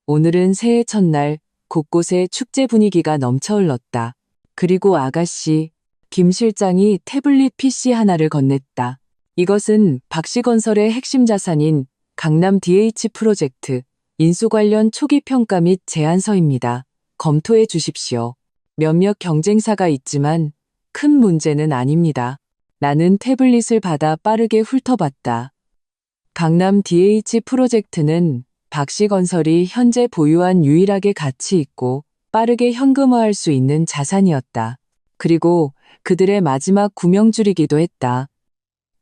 오늘은 새해 첫날 곳곳에 축제 분위기가 넘쳐 흘렀다. 그리고 아가씨, 김 실장이 태블릿 PC 하나를 건넸다. 이것은 박씨건설의 핵심 자산인 강남 DH 프로젝트 인수 관련 초기 평가 및 제안서입니다. 검토해 주십시오. 몇몇 경쟁사가 있지만 큰 문제는 아닙니다. 나는 태블릿을 받아 빠르게 훑어봤다. 강남 DH 프로젝트는 박씨건설이 현재 보유한 유일하게 가치 있고 빠르게 현금화할 수 있는 자산이었다. 그리고 그들의 마지막 구명줄이기도 했다.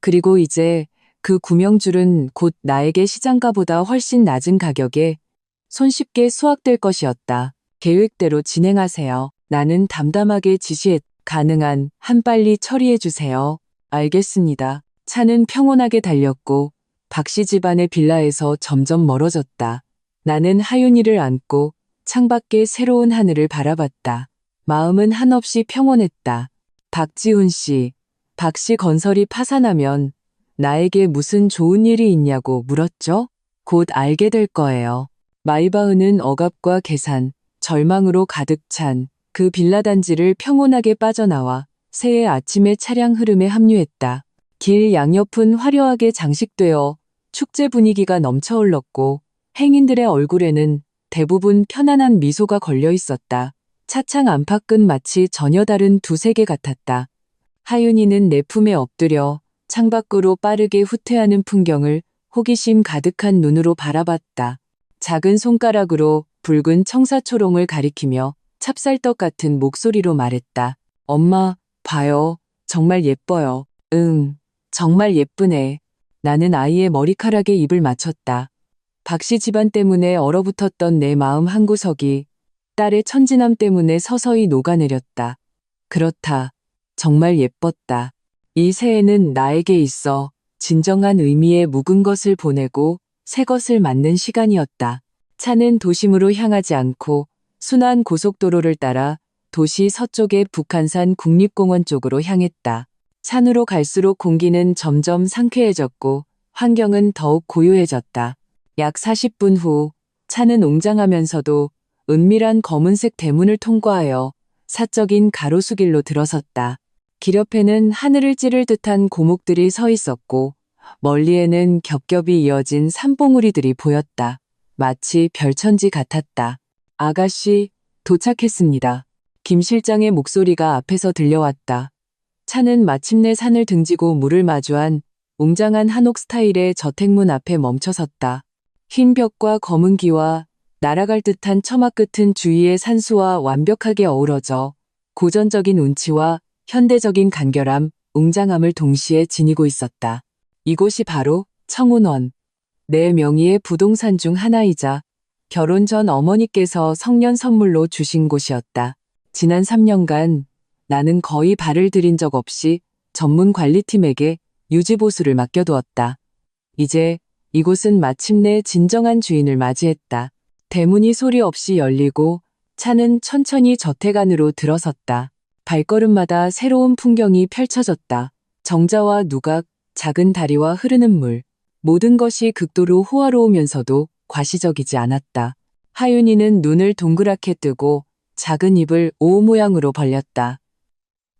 그리고 이제 그 구명줄은 곧 나에게 시장가보다 훨씬 낮은 가격에 손쉽게 수확될 것이었다. 계획대로 진행하세요. 나는 담담하게 가능한 한 빨리 처리해주세요. 알겠습니다. 차는 평온하게 달렸고 박씨 집안의 빌라에서 점점 멀어졌다. 나는 하윤이를 안고 창밖의 새로운 하늘을 바라봤다. 마음은 한없이 평온했다. 박지훈 씨, 박씨 건설이 파산하면 나에게 무슨 좋은 일이 있냐고 물었죠? 곧 알게 될 거예요. 마이바흐는 억압과 계산, 절망으로 가득 찬 그 빌라 단지를 평온하게 빠져나와 새해 아침의 차량 흐름에 합류했다. 길 양옆은 화려하게 장식되어 축제 분위기가 넘쳐 흘렀고 행인들의 얼굴에는 대부분 편안한 미소가 걸려 있었다. 차창 안팎은 마치 전혀 다른 두 세계 같았다. 하윤이는 내 품에 엎드려 창밖으로 빠르게 후퇴하는 풍경을 호기심 가득한 눈으로 바라봤다. 작은 손가락으로 붉은 청사초롱을 가리키며 찹쌀떡 같은 목소리로 말했다. 엄마, 봐요. 정말 예뻐요. 응, 정말 예쁘네. 나는 아이의 머리카락에 입을 맞췄다. 박씨 집안 때문에 얼어붙었던 내 마음 한구석이 딸의 천진함 때문에 서서히 녹아내렸다. 그렇다. 정말 예뻤다. 이 새해는 나에게 있어 진정한 의미의 묵은 것을 보내고 새 것을 맞는 시간이었다. 차는 도심으로 향하지 않고 순환 고속도로를 따라 도시 서쪽의 북한산 국립공원 쪽으로 향했다. 산으로 갈수록 공기는 점점 상쾌해졌고 환경은 더욱 고요해졌다. 약 40분 후 차는 웅장하면서도 은밀한 검은색 대문을 통과하여 사적인 가로수길로 들어섰다. 길 옆에는 하늘을 찌를 듯한 고목들이 서 있었고 멀리에는 겹겹이 이어진 산봉우리들이 보였다. 마치 별천지 같았다. 아가씨, 도착했습니다. 김 실장의 목소리가 앞에서 들려왔다. 차는 마침내 산을 등지고 물을 마주한 웅장한 한옥 스타일의 저택문 앞에 멈춰섰다. 흰 벽과 검은 기와 날아갈 듯한 처마 끝은 주위의 산수와 완벽하게 어우러져 고전적인 운치와 현대적인 간결함, 웅장함을 동시에 지니고 있었다. 이곳이 바로 청운원. 내 명의의 부동산 중 하나이자 결혼 전 어머니께서 성년 선물로 주신 곳이었다. 지난 3년간 나는 거의 발을 들인 적 없이 전문 관리팀에게 유지보수를 맡겨두었다. 이제 이곳은 마침내 진정한 주인을 맞이했다. 대문이 소리 없이 열리고 차는 천천히 저택 안으로 들어섰다. 발걸음마다 새로운 풍경이 펼쳐졌다. 정자와 누각, 작은 다리와 흐르는 물, 모든 것이 극도로 호화로우면서도 과시적이지 않았다. 하윤이는 눈을 동그랗게 뜨고 작은 입을 O 모양으로 벌렸다.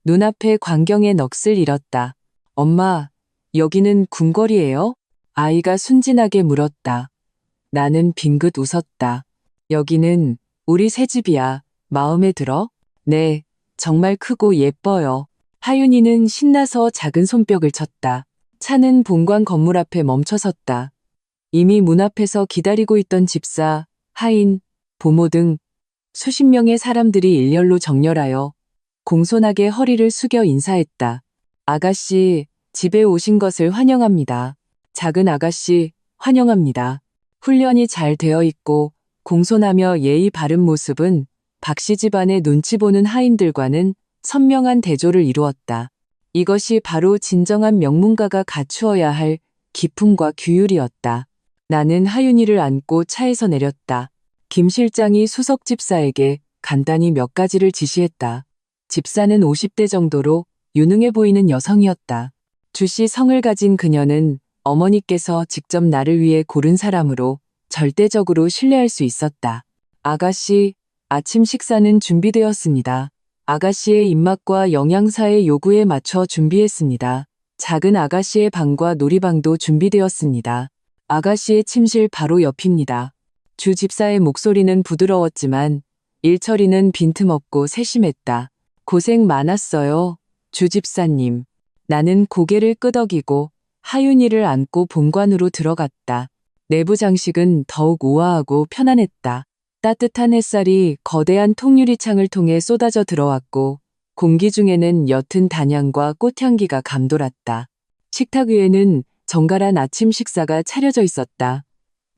눈앞에 광경의 넋을 잃었다. 엄마, 여기는 궁궐이에요? 아이가 순진하게 물었다. 나는 빙긋 웃었다. 여기는 우리 새 집이야. 마음에 들어? 네, 정말 크고 예뻐요. 하윤이는 신나서 작은 손뼉을 쳤다. 차는 본관 건물 앞에 멈춰섰다. 이미 문 앞에서 기다리고 있던 집사, 하인, 보모 등 수십 명의 사람들이 일렬로 정렬하여 공손하게 허리를 숙여 인사했다. 아가씨, 집에 오신 것을 환영합니다. 작은 아가씨, 환영합니다. 훈련이 잘 되어 있고 공손하며 예의 바른 모습은 박씨 집안의 눈치 보는 하인들과는 선명한 대조를 이루었다. 이것이 바로 진정한 명문가가 갖추어야 할 기품과 규율이었다. 나는 하윤이를 안고 차에서 내렸다. 김 실장이 수석 집사에게 간단히 몇 가지를 지시했다. 집사는 50대 정도로 유능해 보이는 여성이었다. 주씨 성을 가진 그녀는 어머니께서 직접 나를 위해 고른 사람으로 절대적으로 신뢰할 수 있었다. 아가씨, 아침 식사는 준비되었습니다. 아가씨의 입맛과 영양사의 요구에 맞춰 준비했습니다. 작은 아가씨의 방과 놀이방도 준비되었습니다. 아가씨의 침실 바로 옆입니다. 주 집사의 목소리는 부드러웠지만 일처리는 빈틈없고 세심했다. 고생 많았어요, 주 집사님. 나는 고개를 끄덕이고 하윤이를 안고 본관으로 들어갔다. 내부 장식은 더욱 우아하고 편안했다. 따뜻한 햇살이 거대한 통유리창을 통해 쏟아져 들어왔고 공기 중에는 옅은 단향과 꽃향기가 감돌았다. 식탁 위에는 정갈한 아침 식사가 차려져 있었다.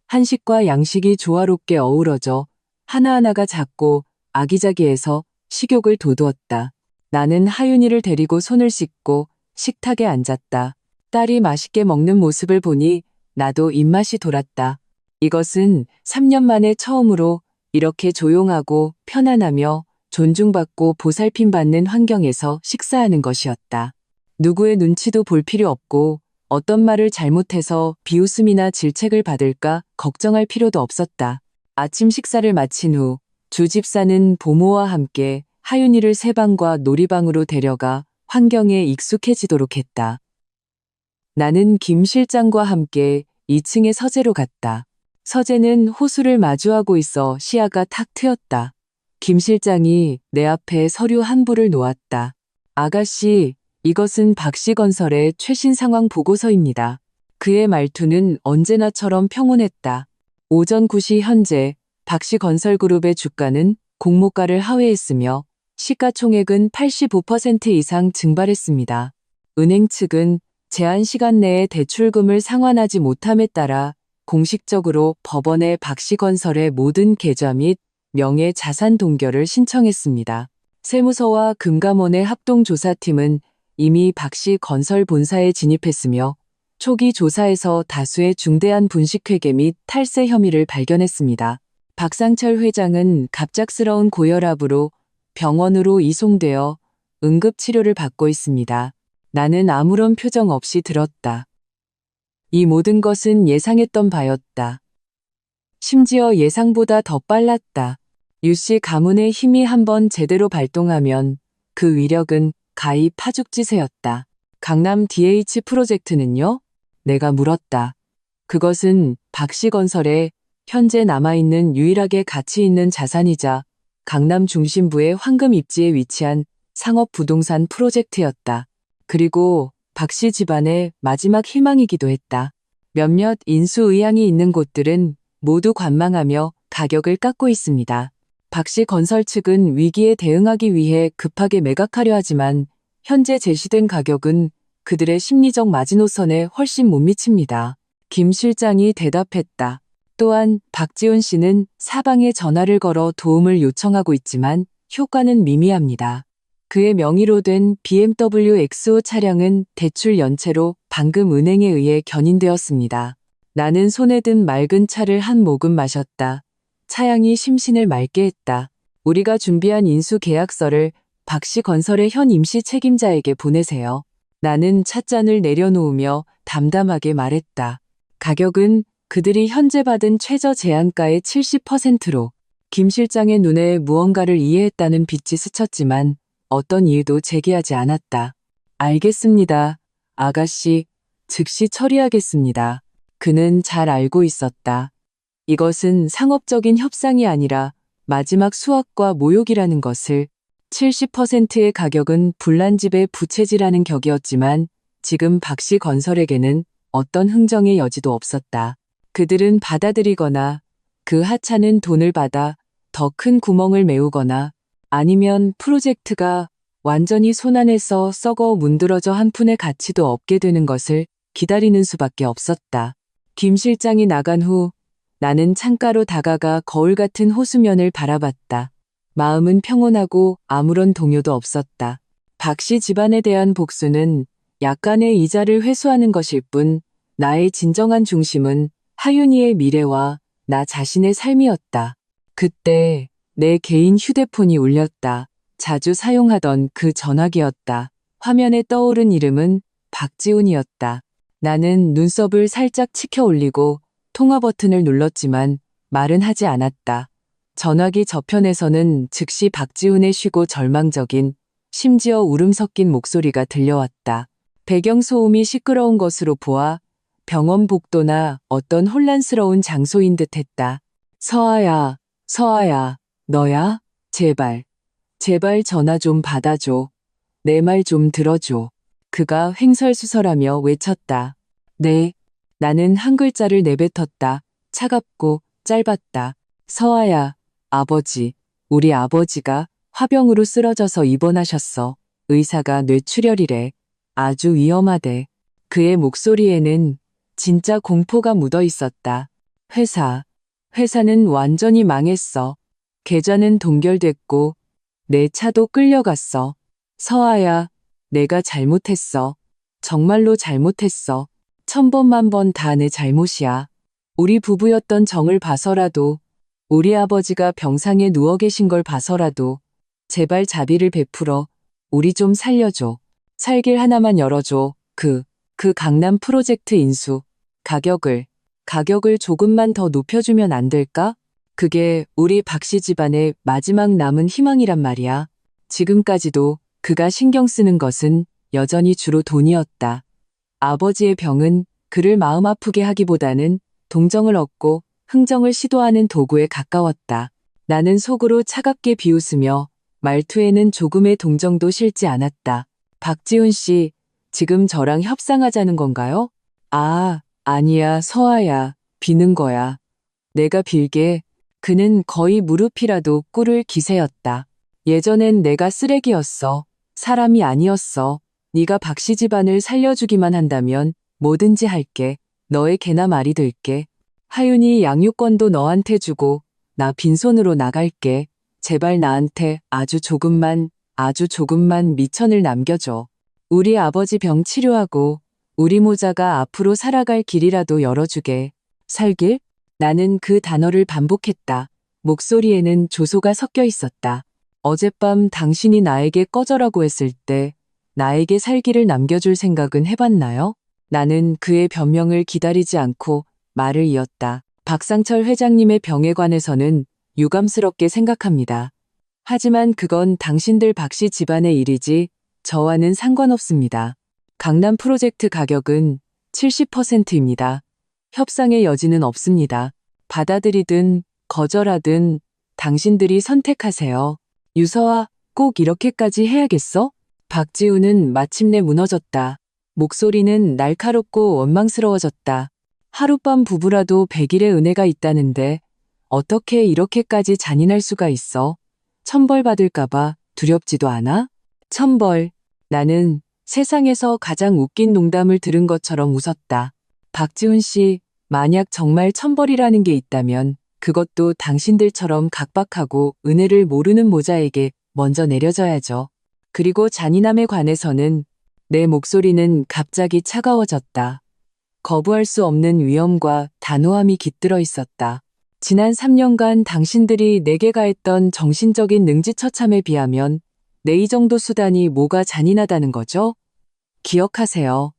한식과 양식이 조화롭게 어우러져 하나하나가 작고 아기자기해서 식욕을 돋우었다. 나는 하윤이를 데리고 손을 씻고 식탁에 앉았다. 딸이 맛있게 먹는 모습을 보니 나도 입맛이 돌았다. 이것은 3년 만에 처음으로 이렇게 조용하고 편안하며 존중받고 보살핌받는 환경에서 식사하는 것이었다. 누구의 눈치도 볼 필요 없고 어떤 말을 잘못해서 비웃음이나 질책을 받을까 걱정할 필요도 없었다. 아침 식사를 마친 후 주 집사는 보모와 함께 하윤이를 새 방과 놀이방으로 데려가 환경에 익숙해지도록 했다. 나는 김 실장과 함께 2층의 서재로 갔다. 서재는 호수를 마주하고 있어 시야가 탁 트였다. 김 실장이 내 앞에 서류 한 부를 놓았다. 아가씨, 이것은 박씨건설의 최신 상황 보고서입니다. 그의 말투는 언제나처럼 평온했다. 오전 9시 현재 박씨건설그룹의 주가는 공모가를 하회했으며 시가총액은 85% 이상 증발했습니다. 은행 측은 제한 시간 내에 대출금을 상환하지 못함에 따라 공식적으로 법원에 박씨건설의 모든 계좌 및 명예 자산 동결을 신청했습니다. 세무서와 금감원의 합동조사팀은 이미 박씨건설 본사에 진입했으며 초기 조사에서 다수의 중대한 분식회계 및 탈세 혐의를 발견했습니다. 박상철 회장은 갑작스러운 고혈압으로 병원으로 이송되어 응급치료를 받고 있습니다. 나는 아무런 표정 없이 들었다. 이 모든 것은 예상했던 바였다. 심지어 예상보다 더 빨랐다. 유씨 가문의 힘이 한번 제대로 발동하면 그 위력은 가히 파죽지세였다. 강남 DH 프로젝트는요? 내가 물었다. 그것은 박씨건설의 현재 남아있는 유일하게 가치 있는 자산이자 강남 중심부의 황금 입지에 위치한 상업 부동산 프로젝트였다. 그리고 박씨 집안의 마지막 희망이기도 했다. 몇몇 인수의향이 있는 곳들은 모두 관망하며 가격을 깎고 있습니다. 박씨건설 측은 위기에 대응하기 위해 급하게 매각하려 하지만 현재 제시된 가격은 그들의 심리적 마지노선에 훨씬 못 미칩니다. 김 실장이 대답했다. 또한 박지훈 씨는 사방에 전화를 걸어 도움을 요청하고 있지만 효과는 미미합니다. 그의 명의로 된 BMW X5 차량은 대출 연체로 방금 은행에 의해 견인되었습니다. 나는 손에 든 맑은 차를 한 모금 마셨다. 차향이 심신을 맑게 했다. 우리가 준비한 인수 계약서를 박씨건설의 현 임시 책임자에게 보내세요. 나는 찻잔을 내려놓으며 담담하게 말했다. 가격은 그들이 현재 받은 최저 제한가의 70%로. 김 실장의 눈에 무언가를 이해했다는 빛이 스쳤지만 어떤 이유도 제기하지 않았다. 알겠습니다. 아가씨, 즉시 처리하겠습니다. 그는 잘 알고 있었다. 이것은 상업적인 협상이 아니라 마지막 수확과 모욕이라는 것을. 70%의 가격은 불난집의 부채질하는 격이었지만 지금 박씨건설에게는 어떤 흥정의 여지도 없었다. 그들은 받아들이거나 그 하차는 돈을 받아 더 큰 구멍을 메우거나 아니면 프로젝트가 완전히 손안에서 썩어 문드러져 한 푼의 가치도 없게 되는 것을 기다리는 수밖에 없었다. 김 실장이 나간 후 나는 창가로 다가가 거울 같은 호수면을 바라봤다. 마음은 평온하고 아무런 동요도 없었다. 박씨 집안에 대한 복수는 약간의 이자를 회수하는 것일 뿐 나의 진정한 중심은 하윤이의 미래와 나 자신의 삶이었다. 그때 내 개인 휴대폰이 울렸다. 자주 사용하던 그 전화기였다. 화면에 떠오른 이름은 박지훈이었다. 나는 눈썹을 살짝 치켜 올리고 통화 버튼을 눌렀지만 말은 하지 않았다. 전화기 저편에서는 즉시 박지훈의 쉬고 절망적인, 심지어 울음 섞인 목소리가 들려왔다. 배경소음이 시끄러운 것으로 보아 병원 복도나 어떤 혼란스러운 장소인 듯했다. 서아야, 서아야, 너야? 제발, 제발 전화 좀 받아줘. 내 말 좀 들어줘. 그가 횡설수설하며 외쳤다. 네. 나는 한 글자를 내뱉었다. 차갑고 짧았다. 서아야, 아버지, 우리 아버지가 화병으로 쓰러져서 입원하셨어. 의사가 뇌출혈이래. 아주 위험하대. 그의 목소리에는 진짜 공포가 묻어 있었다. 회사는 완전히 망했어. 계좌는 동결됐고 내 차도 끌려갔어. 서아야, 내가 잘못했어. 정말로 잘못했어. 1000번 1000번 다 내 잘못이야. 우리 부부였던 정을 봐서라도, 우리 아버지가 병상에 누워 계신 걸 봐서라도 제발 자비를 베풀어 우리 좀 살려줘. 살길 하나만 열어줘. 그 강남 프로젝트 인수. 가격을 조금만 더 높여주면 안 될까? 그게 우리 박씨 집안의 마지막 남은 희망이란 말이야. 지금까지도 그가 신경 쓰는 것은 여전히 주로 돈이었다. 아버지의 병은 그를 마음 아프게 하기보다는 동정을 얻고 흥정을 시도하는 도구에 가까웠다. 나는 속으로 차갑게 비웃으며 말투에는 조금의 동정도 실지 않았다. 박지훈 씨, 지금 저랑 협상하자는 건가요? 아니야, 서아야. 비는 거야. 내가 빌게. 그는 거의 무릎이라도 꿇을 기세였다. 예전엔 내가 쓰레기였어. 사람이 아니었어. 네가 박씨 집안을 살려주기만 한다면 뭐든지 할게. 너의 개나 말이 될게. 하윤이 양육권도 너한테 주고 나 빈손으로 나갈게. 제발 나한테 아주 조금만 미천을 남겨줘. 우리 아버지 병 치료하고 우리 모자가 앞으로 살아갈 길이라도 열어주게. 살길? 나는 그 단어를 반복했다. 목소리에는 조소가 섞여 있었다. 어젯밤 당신이 나에게 꺼져라고 했을 때 나에게 살기를 남겨줄 생각은 해봤나요? 나는 그의 변명을 기다리지 않고 말을 이었다. 박상철 회장님의 병에 관해서는 유감스럽게 생각합니다. 하지만 그건 당신들 박씨 집안의 일이지 저와는 상관없습니다. 강남 프로젝트 가격은 70%입니다. 협상의 여지는 없습니다. 받아들이든 거절하든 당신들이 선택하세요. 유서아, 꼭 이렇게까지 해야겠어? 박지우는 마침내 무너졌다. 목소리는 날카롭고 원망스러워졌다. 하룻밤 부부라도 100일의 은혜가 있다는데 어떻게 이렇게까지 잔인할 수가 있어? 천벌 받을까봐 두렵지도 않아? 천벌. 나는 세상에서 가장 웃긴 농담을 들은 것처럼 웃었다. 박지훈 씨, 만약 정말 천벌이라는 게 있다면 그것도 당신들처럼 각박하고 은혜를 모르는 모자에게 먼저 내려져야죠. 그리고 잔인함에 관해서는 내 목소리는 갑자기 차가워졌다. 거부할 수 없는 위험과 단호함이 깃들어 있었다. 지난 3년간 당신들이 내게 가했던 정신적인 능지처참에 비하면 내 이 정도 수단이 뭐가 잔인하다는 거죠? 기억하세요.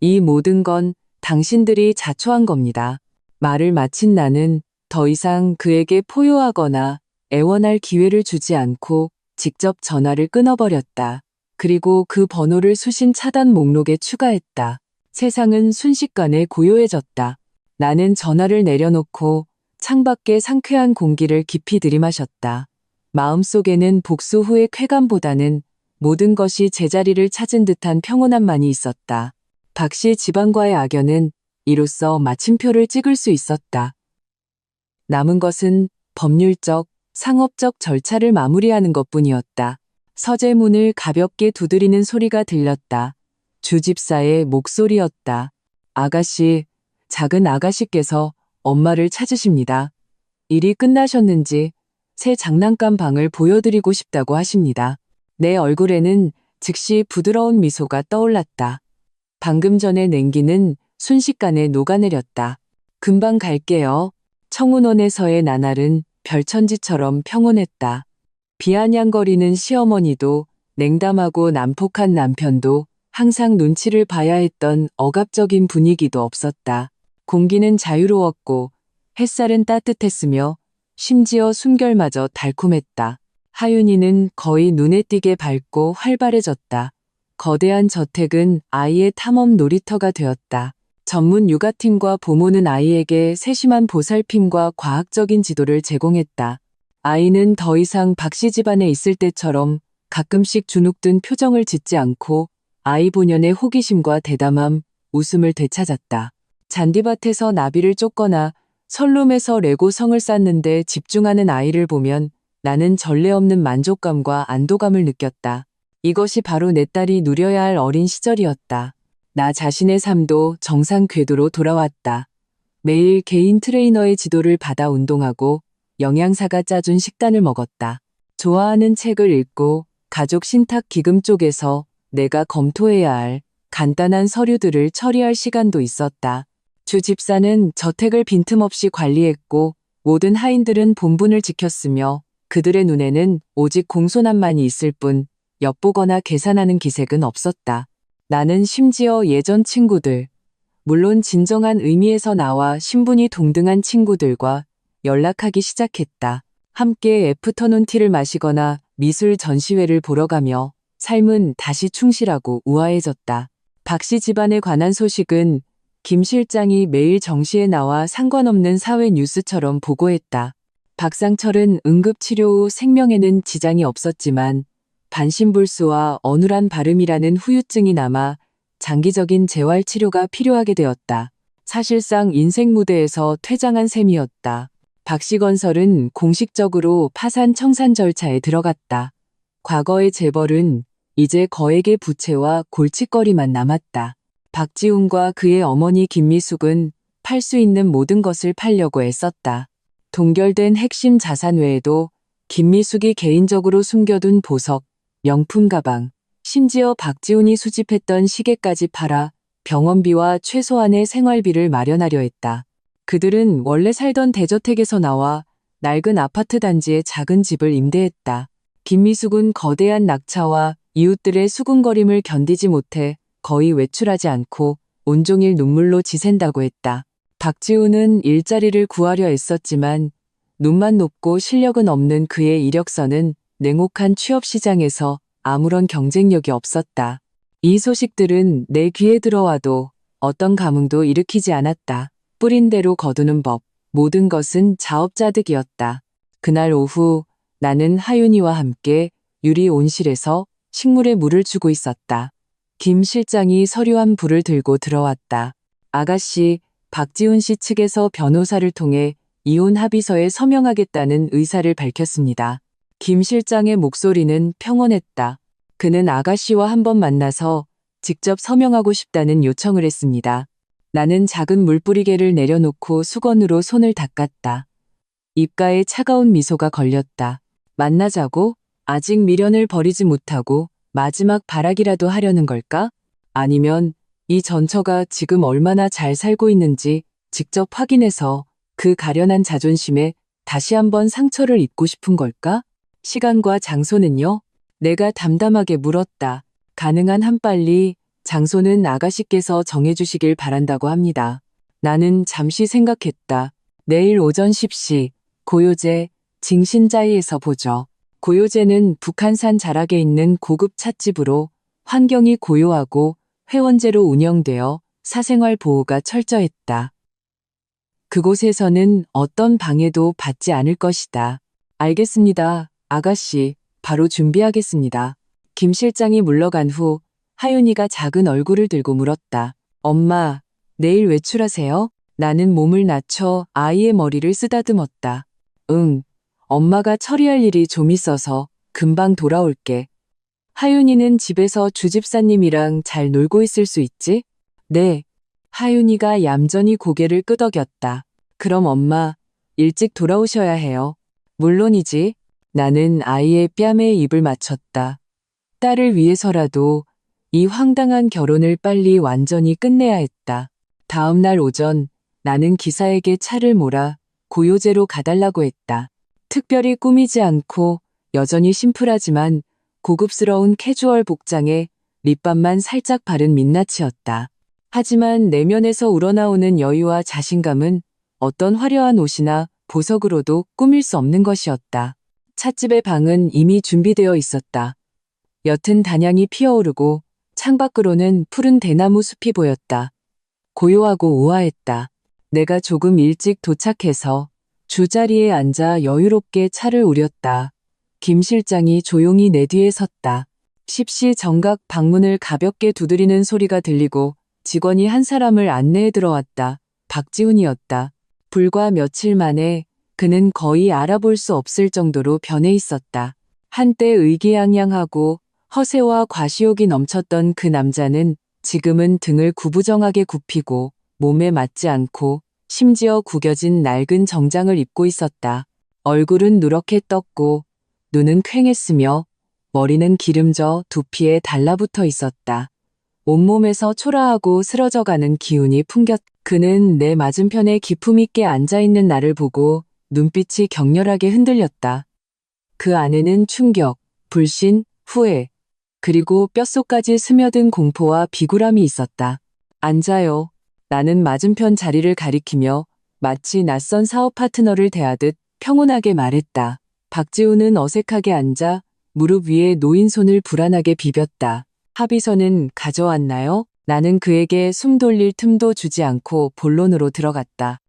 이 모든 건 당신들이 자초한 겁니다. 말을 마친 나는 더 이상 그에게 포효하거나 애원할 기회를 주지 않고 직접 전화를 끊어버렸다. 그리고 그 번호를 수신 차단 목록에 추가했다. 세상은 순식간에 고요해졌다. 나는 전화를 내려놓고 창밖의 상쾌한 공기를 깊이 들이마셨다. 마음속에는 복수 후의 쾌감보다는 모든 것이 제자리를 찾은 듯한 평온함만이 있었다. 박씨 집안과의 악연은 이로써 마침표를 찍을 수 있었다. 남은 것은 법률적, 상업적 절차를 마무리하는 것뿐이었다. 서재문을 가볍게 두드리는 소리가 들렸다. 주집사의 목소리였다. 아가씨, 작은 아가씨께서 엄마를 찾으십니다. 일이 끝나셨는지 새 장난감 방을 보여드리고 싶다고 하십니다. 내 얼굴에는 즉시 부드러운 미소가 떠올랐다. 방금 전에 냉기는 순식간에 녹아내렸다. 금방 갈게요. 청운원에서의 나날은 별천지처럼 평온했다. 비아냥거리는 시어머니도 냉담하고 난폭한 남편도 항상 눈치를 봐야 했던 억압적인 분위기도 없었다. 공기는 자유로웠고 햇살은 따뜻했으며 심지어 숨결마저 달콤했다. 하윤이는 거의 눈에 띄게 밝고 활발해졌다. 거대한 저택은 아이의 탐험 놀이터가 되었다. 전문 육아팀과 보모는 아이에게 세심한 보살핌과 과학적인 지도를 제공했다. 아이는 더 이상 박씨 집안에 있을 때처럼 가끔씩 주눅든 표정을 짓지 않고 아이 본연의 호기심과 대담함, 웃음을 되찾았다. 잔디밭에서 나비를 쫓거나 설룸에서 레고 성을 쌓는데 집중하는 아이를 보면 나는 전례 없는 만족감과 안도감을 느꼈다. 이것이 바로 내 딸이 누려야 할 어린 시절이었다. 나 자신의 삶도 정상 궤도로 돌아왔다. 매일 개인 트레이너의 지도를 받아 운동하고 영양사가 짜준 식단을 먹었다. 좋아하는 책을 읽고 가족 신탁 기금 쪽에서 내가 검토해야 할 간단한 서류들을 처리할 시간도 있었다. 주 집사는 저택을 빈틈없이 관리했고 모든 하인들은 본분을 지켰으며 그들의 눈에는 오직 공손함만이 있을 뿐 엿보거나 계산하는 기색은 없었다. 나는 심지어 예전 친구들, 물론 진정한 의미에서 나와 신분이 동등한 친구들과 연락하기 시작했다. 함께 애프터눈 티를 마시거나 미술 전시회를 보러 가며 삶은 다시 충실하고 우아해졌다. 박씨 집안에 관한 소식은 김 실장이 매일 정시에 나와 상관없는 사회 뉴스처럼 보고했다. 박상철은 응급치료 후 생명에는 지장이 없었지만 반신불수와 어눌한 발음이라는 후유증이 남아 장기적인 재활치료가 필요하게 되었다. 사실상 인생 무대에서 퇴장한 셈이었다. 박씨건설은 공식적으로 파산 청산 절차에 들어갔다. 과거의 재벌은 이제 거액의 부채와 골칫거리만 남았다. 박지훈과 그의 어머니 김미숙은 팔 수 있는 모든 것을 팔려고 애썼다. 동결된 핵심 자산 외에도 김미숙이 개인적으로 숨겨둔 보석, 명품 가방, 심지어 박지훈이 수집했던 시계까지 팔아 병원비와 최소한의 생활비를 마련하려 했다. 그들은 원래 살던 대저택에서 나와 낡은 아파트 단지에 작은 집을 임대했다. 김미숙은 거대한 낙차와 이웃들의 수군거림을 견디지 못해 거의 외출하지 않고 온종일 눈물로 지샌다고 했다. 박지훈은 일자리를 구하려 애썼지만 눈만 높고 실력은 없는 그의 이력서는 냉혹한 취업시장에서 아무런 경쟁력이 없었다. 이 소식들은 내 귀에 들어와도 어떤 감흥도 일으키지 않았다. 뿌린 대로 거두는 법, 모든 것은 자업자득이었다. 그날 오후 나는 하윤이와 함께 유리 온실에서 식물에 물을 주고 있었다. 김 실장이 서류한 불을 들고 들어왔다. 아가씨, 박지훈 씨 측에서 변호사를 통해 이혼 합의서에 서명하겠다는 의사를 밝혔습니다. 김 실장의 목소리는 평온했다. 그는 아가씨와 한번 만나서 직접 서명하고 싶다는 요청을 했습니다. 나는 작은 물뿌리개를 내려놓고 수건으로 손을 닦았다. 입가에 차가운 미소가 걸렸다. 만나자고? 아직 미련을 버리지 못하고 마지막 발악이라도 하려는 걸까? 아니면 이 전처가 지금 얼마나 잘 살고 있는지 직접 확인해서 그 가련한 자존심에 다시 한번 상처를 입고 싶은 걸까? 시간과 장소는요? 내가 담담하게 물었다. 가능한 한 빨리 장소는 아가씨께서 정해주시길 바란다고 합니다. 나는 잠시 생각했다. 내일 오전 10시 고요제 징신자이에서 보죠. 고요제는 북한산 자락에 있는 고급 찻집으로 환경이 고요하고 회원제로 운영되어 사생활 보호가 철저했다. 그곳에서는 어떤 방해도 받지 않을 것이다. 알겠습니다, 아가씨. 바로 준비하겠습니다. 김 실장이 물러간 후 하윤이가 작은 얼굴을 들고 물었다. 엄마, 내일 외출하세요? 나는 몸을 낮춰 아이의 머리를 쓰다듬었다. 응, 엄마가 처리할 일이 좀 있어서 금방 돌아올게. 하윤이는 집에서 주집사님이랑 잘 놀고 있을 수 있지? 네. 하윤이가 얌전히 고개를 끄덕였다. 그럼 엄마, 일찍 돌아오셔야 해요. 물론이지. 나는 아이의 뺨에 입을 맞췄다. 딸을 위해서라도 이 황당한 결혼을 빨리 완전히 끝내야 했다. 다음 날 오전 나는 기사에게 차를 몰아 고요제로 가달라고 했다. 특별히 꾸미지 않고 여전히 심플하지만 고급스러운 캐주얼 복장에 립밤만 살짝 바른 민낯이었다. 하지만 내면에서 우러나오는 여유와 자신감은 어떤 화려한 옷이나 보석으로도 꾸밀 수 없는 것이었다. 찻집의 방은 이미 준비되어 있었다. 옅은 단향이 피어오르고 창밖으로는 푸른 대나무 숲이 보였다. 고요하고 우아했다. 내가 조금 일찍 도착해서 주자리에 앉아 여유롭게 차를 우렸다. 김 실장이 조용히 내 뒤에 섰다. 십시 정각 방문을 가볍게 두드리는 소리가 들리고 직원이 한 사람을 안내해 들어왔다. 박지훈이었다. 불과 며칠 만에 그는 거의 알아볼 수 없을 정도로 변해 있었다. 한때 의기양양하고 허세와 과시욕이 넘쳤던 그 남자는 지금은 등을 구부정하게 굽히고 몸에 맞지 않고 심지어 구겨진 낡은 정장을 입고 있었다. 얼굴은 누렇게 떴고 눈은 퀭했으며 머리는 기름져 두피에 달라붙어 있었다. 온몸에서 초라하고 쓰러져가는 기운이 풍겼. 그는 내 맞은편에 기품 있게 앉아있는 나를 보고 눈빛이 격렬하게 흔들렸다. 그 안에는 충격, 불신, 후회, 그리고 뼛속까지 스며든 공포와 비굴함이 있었다. 앉아요. 나는 맞은편 자리를 가리키며 마치 낯선 사업 파트너를 대하듯 평온하게 말했다. 박지우는 어색하게 앉아 무릎 위에 놓인 손을 불안하게 비볐다. 합의서는 가져왔나요? 나는 그에게 숨 돌릴 틈도 주지 않고 본론으로 들어갔다.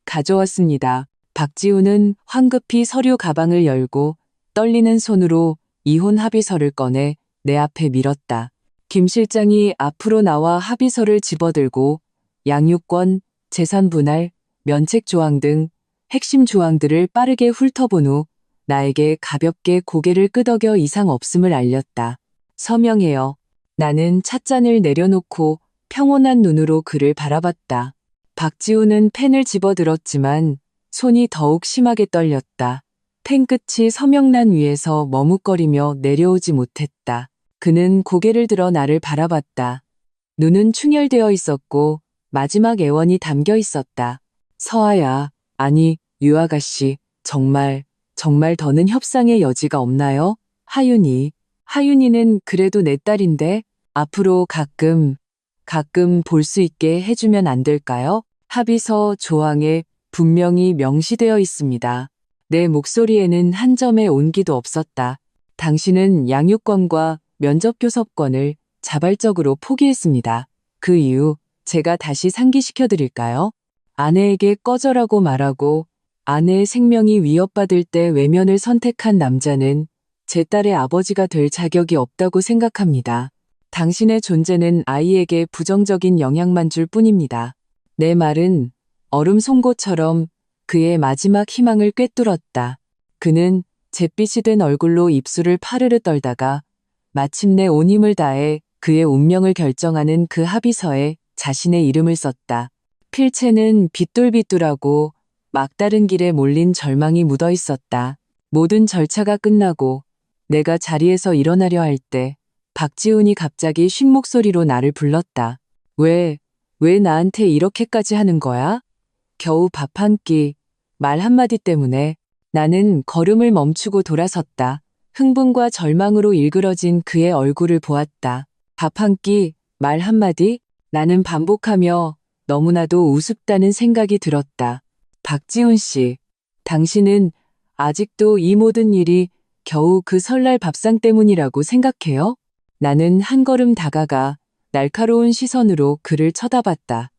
가져왔습니다. 박지우는 황급히 서류 가방을 열고 떨리는 손으로 이혼 합의서를 꺼내 내 앞에 밀었다. 김 실장이 앞으로 나와 합의서를 집어들고 양육권, 재산 분할, 면책 조항 등 핵심 조항들을 빠르게 훑어본 후 나에게 가볍게 고개를 끄덕여 이상 없음을 알렸다. 서명해요. 나는 찻잔을 내려놓고 평온한 눈으로 그를 바라봤다. 박지우는 펜을 집어들었지만 손이 더욱 심하게 떨렸다. 펜 끝이 서명란 위에서 머뭇거리며 내려오지 못했다. 그는 고개를 들어 나를 바라봤다. 눈은 충혈되어 있었고 마지막 애원이 담겨 있었다. 서아야, 아니, 유아가씨, 정말 더는 협상의 여지가 없나요? 하윤이는 그래도 내 딸인데 앞으로 가끔 볼 수 있게 해주면 안 될까요? 합의서 조항에 분명히 명시되어 있습니다. 내 목소리에는 한 점의 온기도 없었다. 당신은 양육권과 면접교섭권을 자발적으로 포기했습니다. 그 이유 제가 다시 상기시켜 드릴까요? 아내에게 꺼져라고 말하고 아내의 생명이 위협받을 때 외면을 선택한 남자는 제 딸의 아버지가 될 자격이 없다고 생각합니다. 당신의 존재는 아이에게 부정적인 영향만 줄 뿐입니다. 내 말은 얼음 송곳처럼 그의 마지막 희망을 꿰뚫었다. 그는 잿빛이 된 얼굴로 입술을 파르르 떨다가 마침내 온 힘을 다해 그의 운명을 결정하는 그 합의서에 자신의 이름을 썼다. 필체는 비뚤비뚤하고 막다른 길에 몰린 절망이 묻어 있었다. 모든 절차가 끝나고 내가 자리에서 일어나려 할 때 박지훈이 갑자기 쉰 목소리로 나를 불렀다. 왜 나한테 이렇게까지 하는 거야? 겨우 밥 한 끼, 말 한마디 때문에 나는 걸음을 멈추고 돌아섰다. 흥분과 절망으로 일그러진 그의 얼굴을 보았다. 밥 한 끼, 말 한마디? 나는 반복하며 너무나도 우습다는 생각이 들었다. 박지훈 씨, 당신은 아직도 이 모든 일이 겨우 그 설날 밥상 때문이라고 생각해요? 나는 한 걸음 다가가 날카로운 시선으로 그를 쳐다봤다.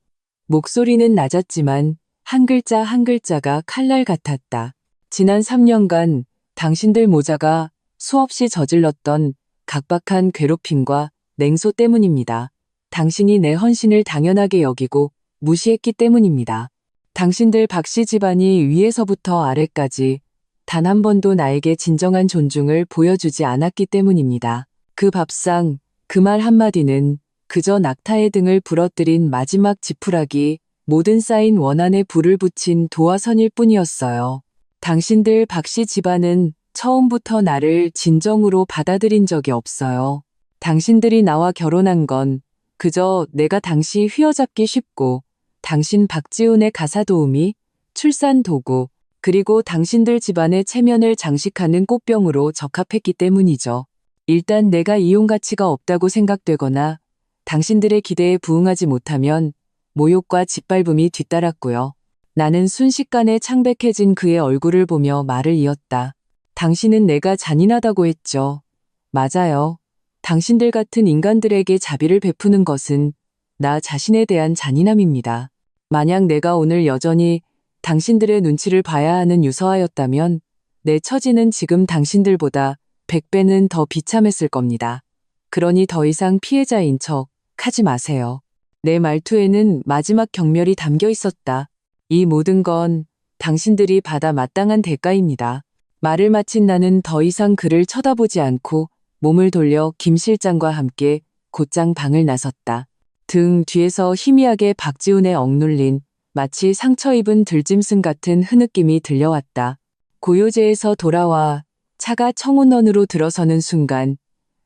목소리는 낮았지만 한 글자 한 글자가 칼날 같았다. 지난 3년간 당신들 모자가 수없이 저질렀던 각박한 괴롭힘과 냉소 때문입니다. 당신이 내 헌신을 당연하게 여기고 무시했기 때문입니다. 당신들 박씨 집안이 위에서부터 아래까지 단 한 번도 나에게 진정한 존중을 보여주지 않았기 때문입니다. 그 밥상, 그 말 한마디는 그저 낙타의 등을 부러뜨린 마지막 지푸라기, 모든 쌓인 원한에 불을 붙인 도화선일 뿐이었어요. 당신들 박씨 집안은 처음부터 나를 진정으로 받아들인 적이 없어요. 당신들이 나와 결혼한 건 그저 내가 당시 휘어잡기 쉽고 당신 박지훈의 가사 도우미, 출산 도구, 그리고 당신들 집안의 체면을 장식하는 꽃병으로 적합했기 때문이죠. 일단 내가 이용 가치가 없다고 생각되거나 당신들의 기대에 부응하지 못하면 모욕과 짓밟음이 뒤따랐고요. 나는 순식간에 창백해진 그의 얼굴을 보며 말을 이었다. 당신은 내가 잔인하다고 했죠. 맞아요. 당신들 같은 인간들에게 자비를 베푸는 것은 나 자신에 대한 잔인함입니다. 만약 내가 오늘 여전히 당신들의 눈치를 봐야 하는 유서하였다면 내 처지는 지금 당신들보다 100배는 더 비참했을 겁니다. 그러니 더 이상 피해자인 척 하지 마세요. 내 말투에는 마지막 경멸이 담겨 있었다. 이 모든 건 당신들이 받아 마땅한 대가입니다. 말을 마친 나는 더 이상 그를 쳐다보지 않고 몸을 돌려 김 실장과 함께 곧장 방을 나섰다. 등 뒤에서 희미하게 박지훈의 억눌린 마치 상처 입은 들짐승 같은 흐느낌이 들려왔다. 고요제에서 돌아와 차가 청운원으로 들어서는 순간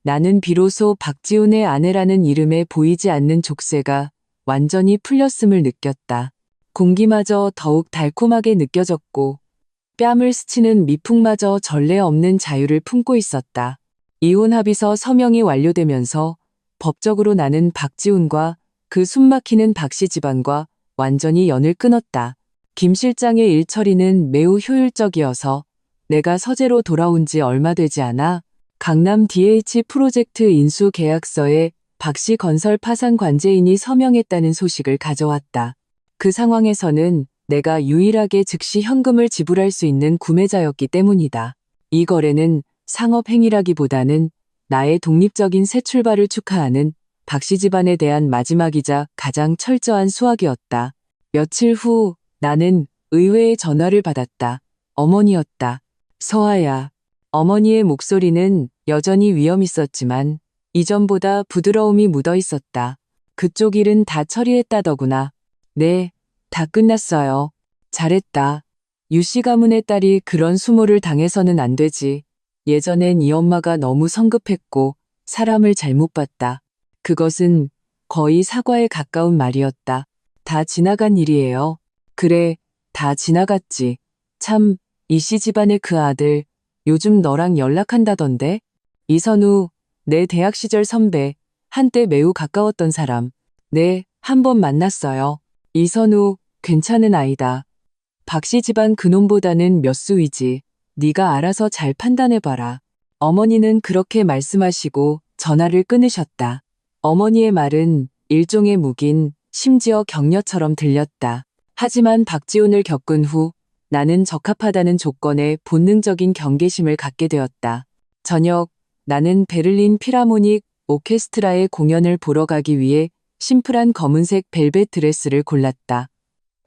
나는 비로소 박지훈의 아내라는 이름에 보이지 않는 족쇄가 완전히 풀렸음을 느꼈다. 공기마저 더욱 달콤하게 느껴졌고 뺨을 스치는 미풍마저 전례 없는 자유를 품고 있었다. 이혼 합의서 서명이 완료되면서 법적으로 나는 박지훈과 그 숨막히는 박씨 집안과 완전히 연을 끊었다. 김 실장의 일 처리는 매우 효율적이어서 내가 서재로 돌아온 지 얼마 되지 않아 강남 DH 프로젝트 인수 계약서에 박씨 건설 파산 관제인이 서명했다는 소식을 가져왔다. 그 상황에서는 내가 유일하게 즉시 현금을 지불할 수 있는 구매자였기 때문이다. 이 거래는 상업행위라기보다는 나의 독립적인 새 출발을 축하하는 박씨 집안에 대한 마지막이자 가장 철저한 수확이었다. 며칠 후 나는 의외의 전화를 받았다. 어머니였다. 서아야. 어머니의 목소리는 여전히 위험 있었지만 이전보다 부드러움이 묻어 있었다. 그쪽 일은 다 처리했다더구나. 네, 다 끝났어요. 잘했다. 유씨 가문의 딸이 그런 수모를 당해서는 안 되지. 예전엔 이 엄마가 너무 성급했고 사람을 잘못 봤다. 그것은 거의 사과에 가까운 말이었다. 다 지나간 일이에요. 그래, 다 지나갔지. 참, 이씨 집안의 그 아들, 요즘 너랑 연락한다던데? 이선우, 내 대학 시절 선배, 한때 매우 가까웠던 사람. 네, 한 번 만났어요. 이선우, 괜찮은 아이다. 박씨 집안 그놈보다는 몇 수위지. 네가 알아서 잘 판단해봐라. 어머니는 그렇게 말씀하시고 전화를 끊으셨다. 어머니의 말은 일종의 묵인, 심지어 격려처럼 들렸다. 하지만 박지훈을 겪은 후 나는 적합하다는 조건에 본능적인 경계심을 갖게 되었다. 저녁, 나는 베를린 피라모닉 오케스트라의 공연을 보러 가기 위해 심플한 검은색 벨벳 드레스를 골랐다.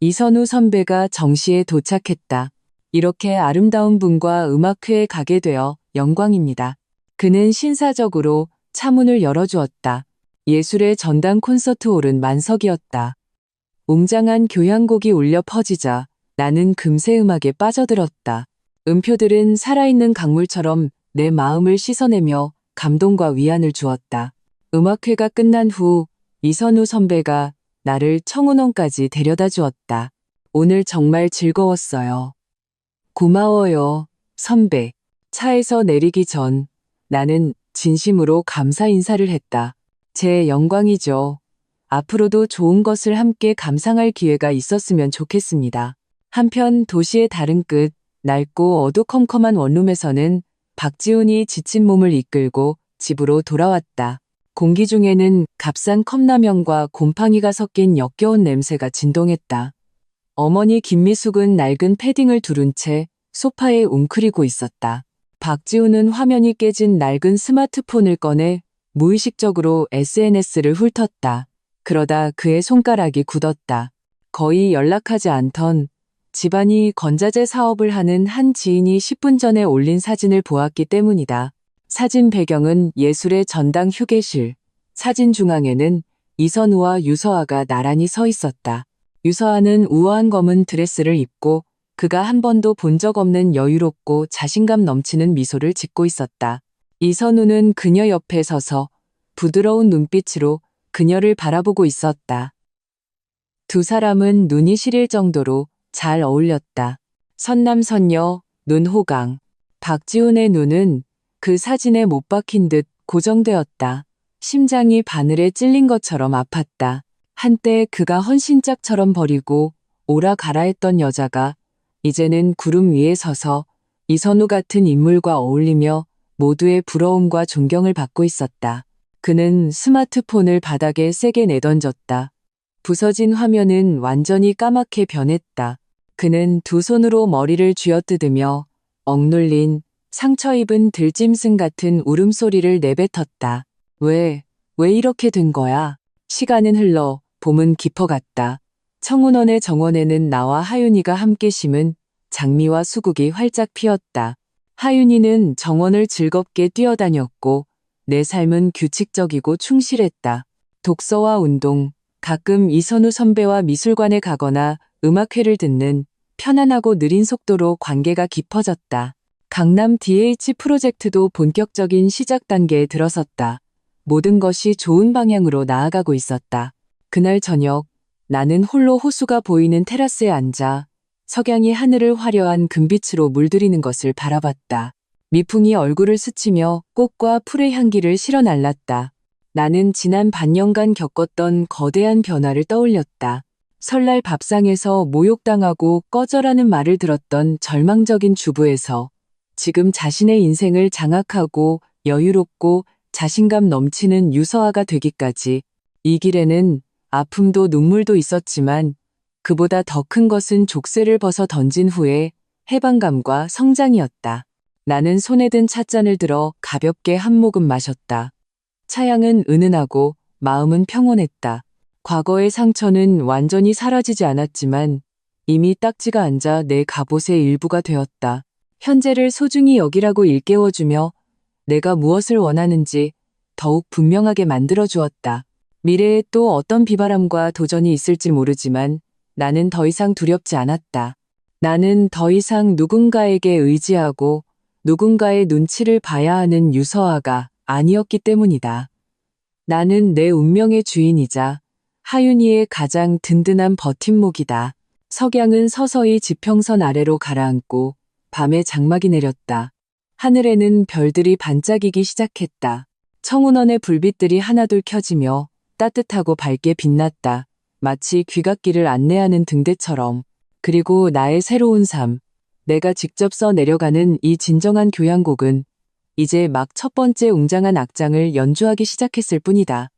이선우 선배가 정시에 도착했다. 이렇게 아름다운 분과 음악회에 가게 되어 영광입니다. 그는 신사적으로 차문을 열어주었다. 예술의 전당 콘서트홀은 만석이었다. 웅장한 교향곡이 울려 퍼지자 나는 금세 음악에 빠져들었다. 음표들은 살아있는 강물처럼 내 마음을 씻어내며 감동과 위안을 주었다. 음악회가 끝난 후 이선우 선배가 나를 청운원까지 데려다 주었다. 오늘 정말 즐거웠어요. 고마워요, 선배. 차에서 내리기 전 나는 진심으로 감사 인사를 했다. 제 영광이죠. 앞으로도 좋은 것을 함께 감상할 기회가 있었으면 좋겠습니다. 한편 도시의 다른 끝, 낡고 어두컴컴한 원룸에서는 박지훈이 지친 몸을 이끌고 집으로 돌아왔다. 공기 중에는 값싼 컵라면과 곰팡이가 섞인 역겨운 냄새가 진동했다. 어머니 김미숙은 낡은 패딩을 두른 채 소파에 웅크리고 있었다. 박지훈은 화면이 깨진 낡은 스마트폰을 꺼내 무의식적으로 SNS를 훑었다. 그러다 그의 손가락이 굳었다. 거의 연락하지 않던 집안이 건자재 사업을 하는 한 지인이 10분 전에 올린 사진을 보았기 때문이다. 사진 배경은 예술의 전당 휴게실. 사진 중앙에는 이선우와 유서아가 나란히 서 있었다. 유서아는 우아한 검은 드레스를 입고 그가 한 번도 본 적 없는 여유롭고 자신감 넘치는 미소를 짓고 있었다. 이선우는 그녀 옆에 서서 부드러운 눈빛으로 그녀를 바라보고 있었다. 두 사람은 눈이 시릴 정도로 잘 어울렸다. 선남선녀, 눈호강. 박지훈의 눈은 그 사진에 못 박힌 듯 고정되었다. 심장이 바늘에 찔린 것처럼 아팠다. 한때 그가 헌신짝처럼 버리고 오라 가라 했던 여자가 이제는 구름 위에 서서 이선우 같은 인물과 어울리며 모두의 부러움과 존경을 받고 있었다. 그는 스마트폰을 바닥에 세게 내던졌다. 부서진 화면은 완전히 까맣게 변했다. 그는 두 손으로 머리를 쥐어뜯으며 억눌린 상처 입은 들짐승 같은 울음소리를 내뱉었다. 왜 이렇게 된 거야? 시간은 흘러 봄은 깊어갔다. 청운원의 정원에는 나와 하윤이가 함께 심은 장미와 수국이 활짝 피었다. 하윤이는 정원을 즐겁게 뛰어다녔고 내 삶은 규칙적이고 충실했다. 독서와 운동, 가끔 이선우 선배와 미술관에 가거나 음악회를 듣는 편안하고 느린 속도로 관계가 깊어졌다. 강남 DH 프로젝트도 본격적인 시작 단계에 들어섰다. 모든 것이 좋은 방향으로 나아가고 있었다. 그날 저녁, 나는 홀로 호수가 보이는 테라스에 앉아 석양이 하늘을 화려한 금빛으로 물들이는 것을 바라봤다. 미풍이 얼굴을 스치며 꽃과 풀의 향기를 실어 날랐다. 나는 지난 반년간 겪었던 거대한 변화를 떠올렸다. 설날 밥상에서 모욕당하고 꺼져라는 말을 들었던 절망적인 주부에서 지금 자신의 인생을 장악하고 여유롭고 자신감 넘치는 유서아가 되기까지, 이 길에는 아픔도 눈물도 있었지만 그보다 더 큰 것은 족쇄를 벗어 던진 후에 해방감과 성장이었다. 나는 손에 든 찻잔을 들어 가볍게 한 모금 마셨다. 차향은 은은하고 마음은 평온했다. 과거의 상처는 완전히 사라지지 않았지만 이미 딱지가 앉아 내 갑옷의 일부가 되었다. 현재를 소중히 여기라고 일깨워주며 내가 무엇을 원하는지 더욱 분명하게 만들어주었다. 미래에 또 어떤 비바람과 도전이 있을지 모르지만 나는 더 이상 두렵지 않았다. 나는 더 이상 누군가에게 의지하고 누군가의 눈치를 봐야 하는 유서아가 아니었기 때문이다. 나는 내 운명의 주인이자 하윤이의 가장 든든한 버팀목이다. 석양은 서서히 지평선 아래로 가라앉고 밤에 장막이 내렸다. 하늘에는 별들이 반짝이기 시작했다. 청운원의 불빛들이 하나둘 켜지며 따뜻하고 밝게 빛났다. 마치 귀갓길을 안내하는 등대처럼. 그리고 나의 새로운 삶, 내가 직접 써 내려가는 이 진정한 교향곡은 이제 막 첫 번째 웅장한 악장을 연주하기 시작했을 뿐이다.